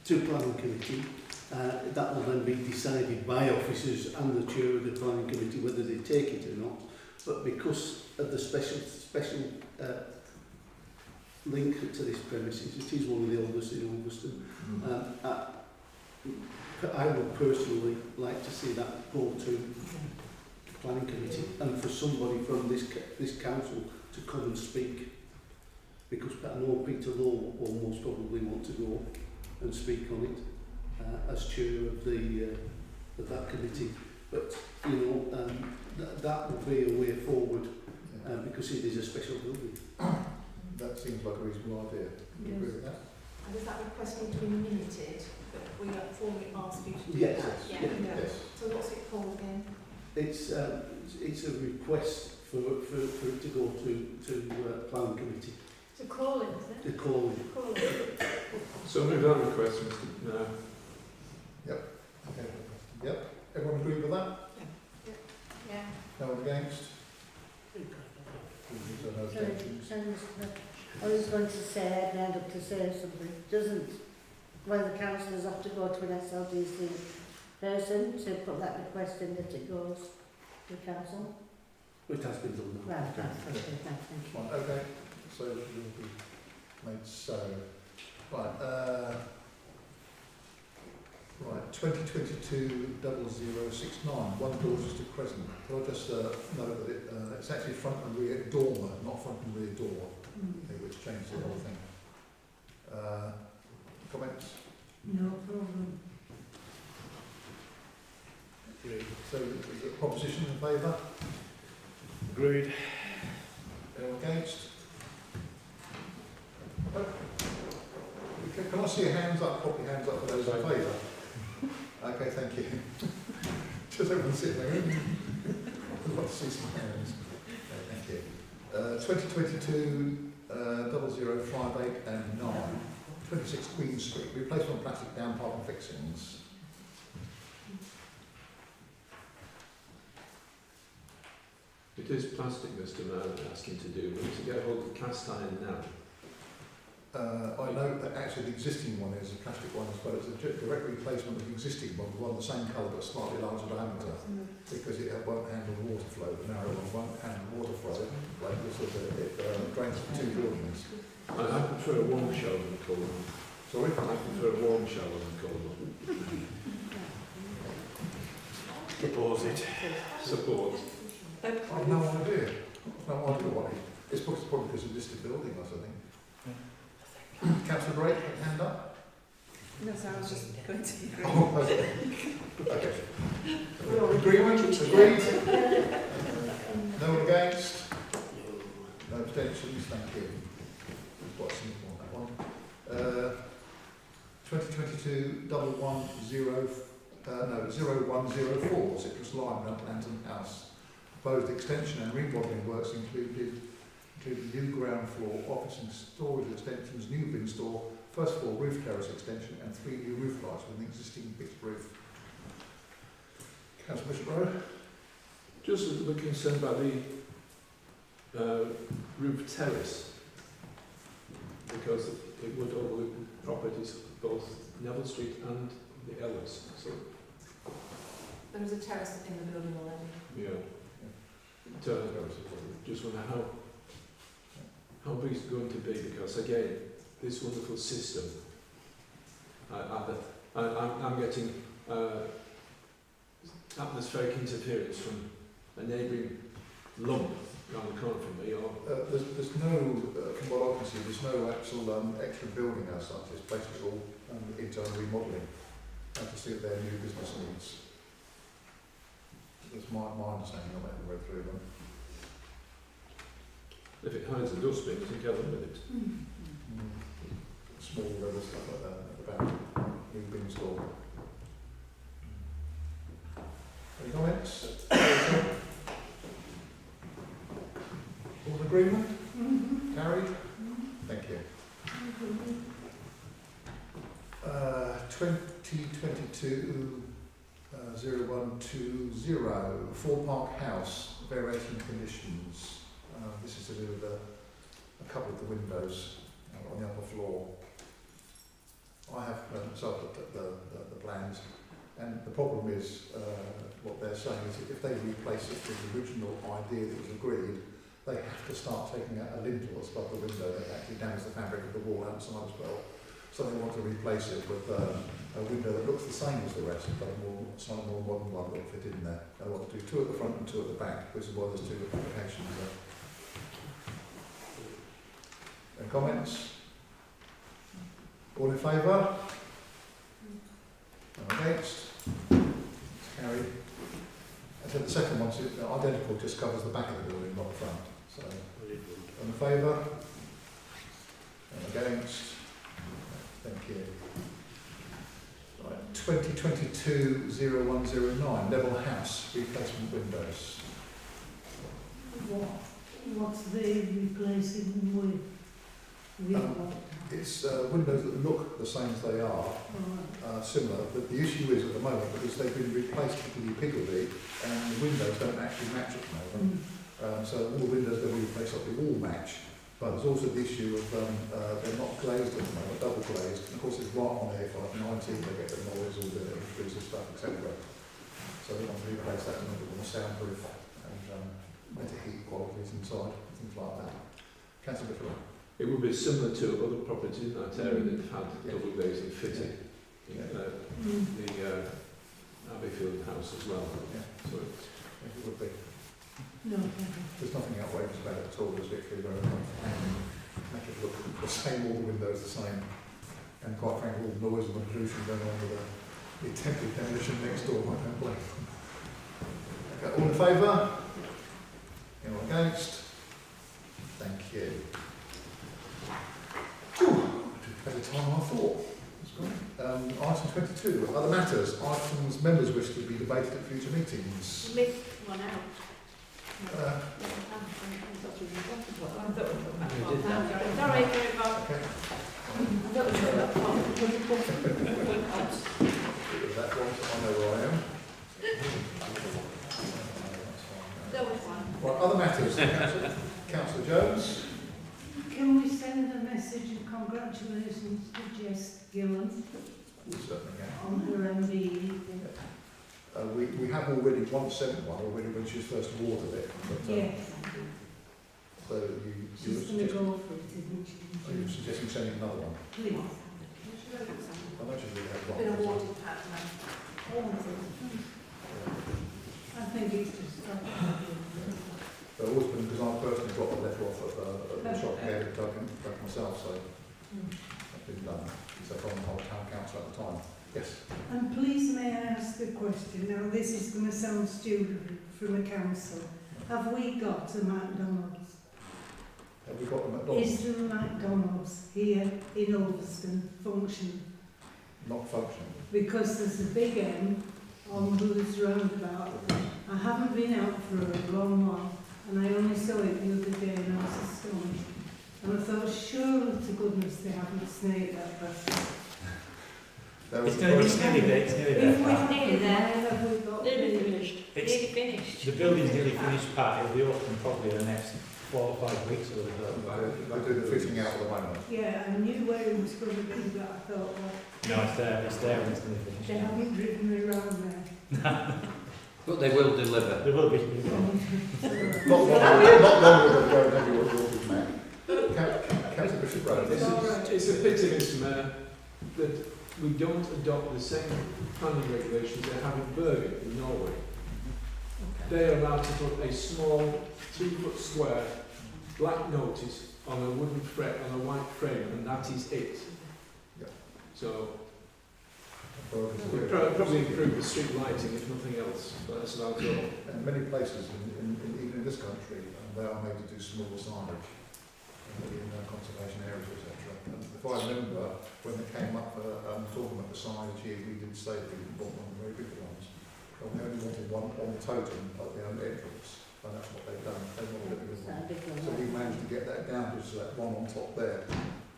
to planning committee. That will then be decided by officers and the chair of the planning committee whether they take it or not. But because of the special link to this premises, it is one of the oldest in Ulverston. I would personally like to see that go to planning committee and for somebody from this council to come and speak, because I know Peter Law will most probably want to go and speak on it as chair of that committee. But you know, that would be a way forward because it is a special building. That seems like a reasonable idea. Do you agree with that? And is that request need to be minuted? That we formally asked you to do Yes. that? Yes. So what's it called again? It's a request for it to go to planning committee. It's a calling, is it? The calling. So move on request, Mr. Mayor. Yep. Okay. Yep. Everyone agree with that? Yeah. No one against? No objections. I was going to say, I'd end up to say something. Doesn't one of the councillors have to go to an SLDC person to put that request in that it goes to council? It has been done now. Right, that's okay, thank you. Right, okay. So it will be made so. Right, right, 2022-0069, 1 Dorchester Crescent. Can I just note that it's actually front and rear dormer, not front and rear door, which changes the whole thing. Comments? No problem. Agreed. So is the proposition in favour? Agreed. Anyone against? Can I see your hands up, proper hands up for those in favour? Okay, thank you. Just everyone sitting there. I'd love to see some hands. Okay, thank you. 2022-0058 and 9. 26 Queen Street. Replacement of plastic downpipe and fixings. It is plastic, Mr. Mayor, they're asking to do, but to get hold of cast iron now. I know that actually the existing one is a plastic one as well. It's a direct replacement of the existing one, the one the same colour but slightly larger diameter, because it won't handle water flow. The narrow one won't handle water flow, like this, it drains the two buildings. I prefer a warm shower than a cold one. Sorry? I prefer a warm shower than a cold one. Propose it. Support. I've no idea. No idea what it is. It's probably because of listed building, I think. Councillor Bray, hand up. No, so I was just going to agree. Oh, okay. Okay. Agreement? Agreed? No one against? No abstentions? Thank you. Quite simple on that one. 0104, Citrus Lime, Lantern House. Proposed extension and remodelling works including new ground floor, office and storage extensions, new bin store, first floor roof terrace extension and 3 new roof lights with an existing fixed roof. Councillor Bishop Road? Just a little bit concerned about the roof terrace, because it would overlook properties both Neville Street and the Ellis. So There is a terrace in the building already. yeah, just wonder how big it's going to be, because again, this wonderful system, I'm getting atmospheric interference from a neighbouring lump around the corner from me. Or there's no, from what I can see, there's no actual extra building as such. It's basically all internal remodelling to suit their new business needs. That's my understanding. I haven't read through them. if it hides the dustbin, you can get on with it. Small little stuff like that at the back. New bin store. Any comments? All in agreement? Carried? Thank you. 2022 0120 Ford Park House, variation conditions. This is to do with a couple of the windows on the upper floor. I have myself looked at the plans, and the problem is what they're saying is that if they replace it with the original idea that was agreed, they have to start taking out a lintel that's above the window that actually damages the fabric of the wall outside as well. So they want to replace it with a window that looks the same as the rest, but a slightly more modern one that will fit in there. They want to do two at the front and two at the back, which is why there's two applications there. Any comments? All in favour? And against? It's carried. I said the second one's identical, just covers the back of the building, not the front. So, in favour? And against? Thank you. Right, 2022 0109 Level House replacement windows. What's they replacing them with? It's windows that look the same as they are, similar, but the issue is at the moment, because they've been replaced particularly Piggledy, and the windows don't actually match at the moment. So all the windows that we replace up, they all match. But there's also the issue of they're not glazed at the moment, double glazed. And of course it's right on there for like 19, they get the noise, all the intrusive stuff, etc. So they want to replace that to make it more soundproof and better heat qualities inside, things like that. Councillor Biffle. It would be similar to other properties in that area that have had double glazing fitted. The Abbeyfield house as well. Yeah. So it would be. No. There's nothing outrageous about it at all. There's literally very make it look the same, all the windows the same, and quite frankly, all the noise and pollution going on with the attempted demolition next door. I don't blame. Okay, all in favour? Anyone against? Thank you. Better time than I thought. That's great. Item 22. Other matters. Items members wish to be debated at future meetings. Missed one out. Sorry, Bob. Okay. That one, I know where I am. That was one. Right, other matters. Councillor Jones. Can we send a message of congratulations to Jess Gillan We certainly can. on her MBE? We have already once sent one already when she was first awarded it. But, Yes. So She's going to go for it, isn't she? Are you suggesting sending another one? Please. I know she's really had one. Been awarded Pat now. I think it's just But always been, because I personally dropped a letter off at the shop and gave it back myself, so that's been done. So from the whole town council at the time. Yes. And please may I ask a question? Now this is going to sound stupid from a council. Have we got a McDonald's? Have we got a McDonald's? Is there a McDonald's here in Ulverston functioning? Not functioning. Because there's a big M on Booth's Roundabout. I haven't been out for a long while, and I only saw it the other day and I was astonished. And I thought, surely to goodness they haven't snaked that bastard. It's nearly there. It's nearly there. If we're nearly there, have we got Nearly finished. It's- Nearly finished. The building's nearly finished part. It'll be open probably in the next 4 or 5 weeks. They do the fitting out at the moment. Yeah, I knew where it was going to be, but I thought, well, No, it's there and it's going to finish. they haven't driven me around there. But they will deliver. There will be. Not long ago, wherever you were, Matt. Councillor Bishop Road. It's a pity, Mr Mayor, that we don't adopt the same planning regulations they have in Bergen in Norway. They are allowed to put a small 3-foot square black notice on a wooden frame, on a white frame, and that is it. Yeah. So we probably improve the street lighting if nothing else, but that's about all. And many places, even in this country, they are made to do small signage in conservation areas, etc. And if I remember, when they came up talking about the signage here, we did say that we didn't want one of the very big ones. But we only wanted one on the totem at the entrance, and that's what they've done. They wanted a big one. So we managed to get that down just to that one on top there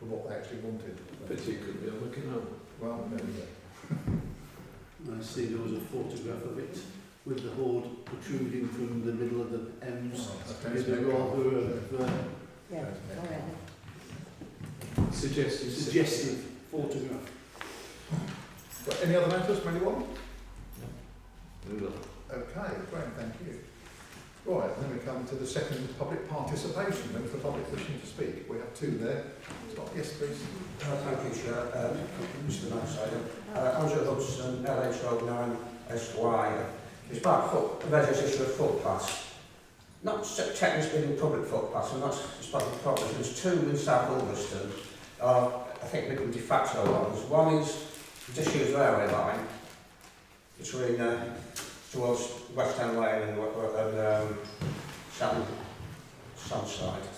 for what they actually wanted. Pity it could be on the canal. Well, there we go. I see there was a photograph of it with the hoard protruding from the middle of the Ems. It's a rather suggestive photograph. Right, any other matters from anyone? No. Okay, great, thank you. Right, then we come to the second public participation. Then for the public wishing to speak, we have 2 there. Stop. Yes, please. Thank you, Chair. Mr Knightsider. Andrew Hudson, LH Road 9, Esquire. It's about various issue of footpaths. Not technically speaking public footpaths, and that's part of the problem. There's 2 in South Ulverston. I think become de facto ones. One is disused railway line between towards West End Lane and Sunside.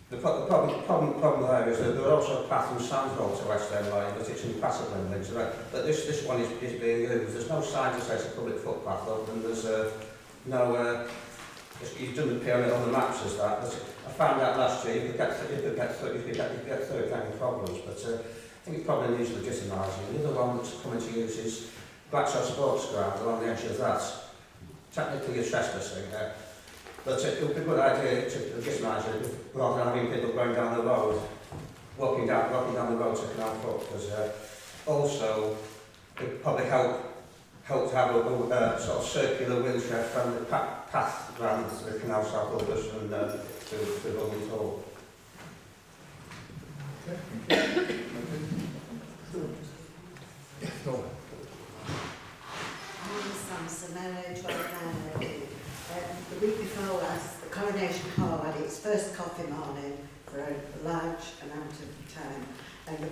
The problem there is that there are also a path from Sandhall to West End Lane, but it's impassable in winter. But this one is being used. There's no sign to say it's a public footpath, and there's no. You've done the pyramid on the maps as that. But I found out last year you could get through it having problems, but I think it probably needs legitimising. The other one that's coming to use is Blackshot Sports Ground along the edge of that. Technically you're trespassing there. But it would be a good idea to legitimise it rather than having people going down the road, walking down the road to Canal Foot, because also it would probably help to have a sort of circular wheelchair friendly path around the Canal South Ulverston and to London Hall. Okay, yes, go on. I'm Samson, LH Road 9. The week before last, the Coronation Hall had its first coffee morning for a large amount of time, and the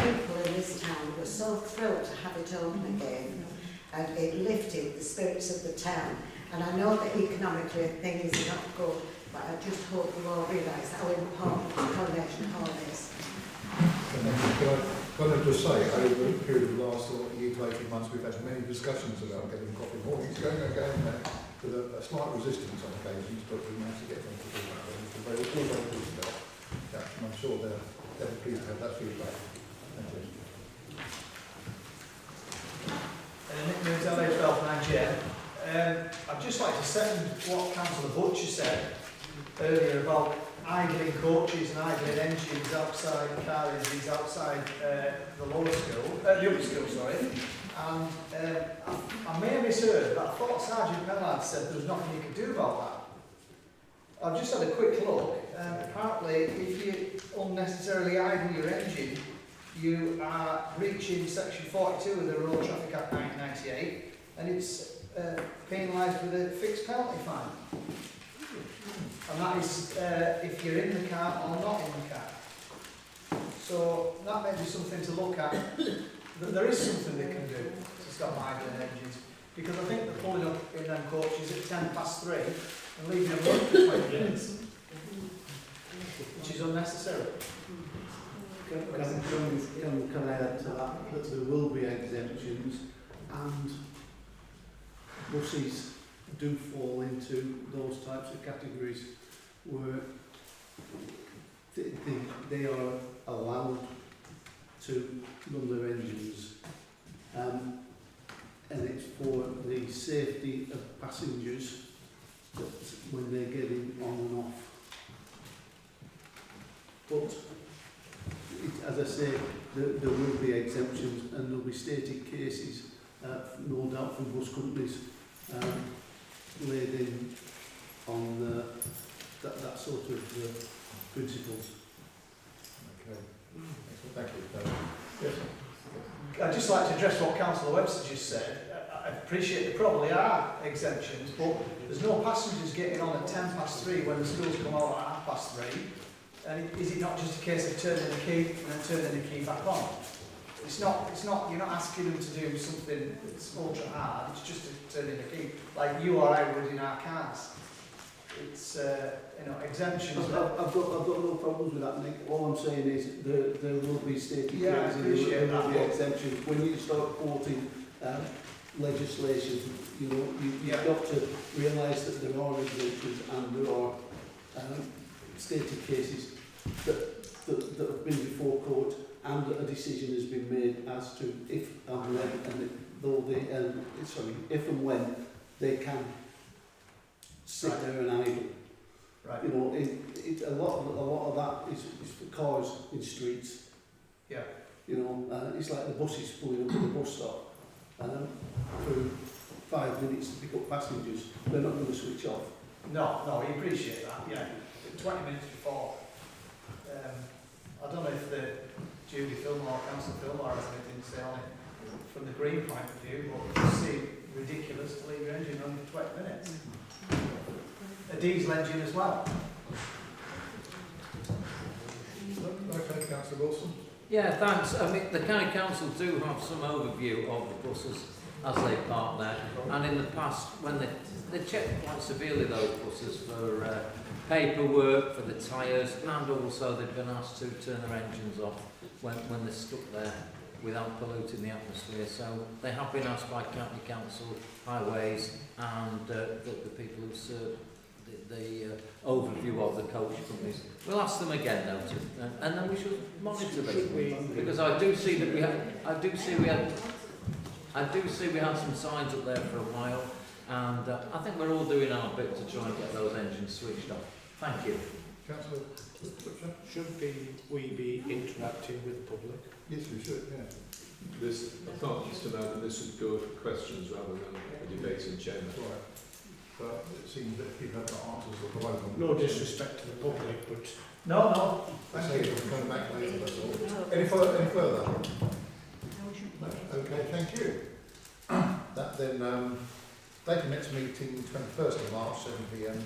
people in this town were so thrilled to have it open again, and it lifted the spirits of the town. And I know that economically things are not good, but I just hope you all realise how important the Coronation Hall is. Can I just say, over a period of the last year to 18 months, we've had many discussions about getting coffee mornings going with a slight resistance on occasions, but we managed to get them to do that. We're very pleased about that, and I'm sure they're pleased to have that feedback. Thank you. Nick Moons, LH Wealth 9 I'd just like to second what Councillor Butcher said earlier about idling coaches and idling engines outside carriages outside the upper school, sorry. And I may have misheard, but I thought Sergeant Pellard said there was nothing you could do about that. I've just had a quick look, and apparently if you unnecessarily idle your engine, you are breaching section 42 of the Road Traffic Act 1998, and it's penalised with a fixed penalty fine. And that is if you're in the car or not in the car. So that may be something to look at. There is something they can do to stop idling engines, because I think they're pulling up in them coaches at 3:10 and leaving them running for 20 minutes, which is unnecessary. Can I add to that there will be exemptions, and buses do fall into those types of categories where they are allowed to run their engines, and it's for the safety of passengers that when they're getting on and off. But, as I say, there will be exemptions and there'll be stated cases, no doubt from bus companies, laid in on that sort of principles. Okay. Excellent. Thank you. Yes. I'd just like to address what Councillor Webster just said. I appreciate there probably are exemptions, but there's no passengers getting on at 3:10 when the schools come out at 3:30. And is it not just a case of turning the key and then turning the key back on? It's not, you're not asking them to do something that's ultra hard, it's just turning the key, like you or I would in our cars. It's, exemptions. I've got no problems with that, Nick. All I'm saying is there will be stated cases, there will be exemptions. When you start quoting legislation, you've got to realise that there are exemptions and there are stated cases that have been before court and that a decision has been made as to if and when, if and when they can sit there and idle. Right. A lot of that is for cars in streets. Yeah. It's like the buses pulling up at the bus stop for 5 minutes to pick up passengers. They're not going to switch off. No, we appreciate that, yeah. 20 minutes before. I don't know if the Judy Fillmore, Council Fillmore has anything to say on it from the green point of view, but it seems ridiculous to leave your engine on for 20 minutes. A diesel engine as well. Okay, Councillor Wilson. Yeah, thanks. I mean, the County Council do have some overview of the buses as they park there, and in the past, when they checked quite severely those buses for paperwork, for the tyres, and also they've been asked to turn their engines off when they're stuck there without polluting the atmosphere. So they have been asked by County Council, Highways, and the people who serve the overview of the coach companies. We'll ask them again though, and then we should monitor them, because I do see we had some signs up there for a while, and I think we're all doing our bit to try and get those engines switched off. Thank you. Councillor Butcher? Should we be interacting with the public? Yes, we should, yeah. I thought, Mr. Mayor, that this would go for questions rather than a debate in chamber. Right. But it seems that people have got answers or provide them. No disrespect to the public, but... No. Thank you. We'll come back later, that's all. Any further? No. Okay, thank you. That then, date the next meeting, 21st of March, 7 p.m.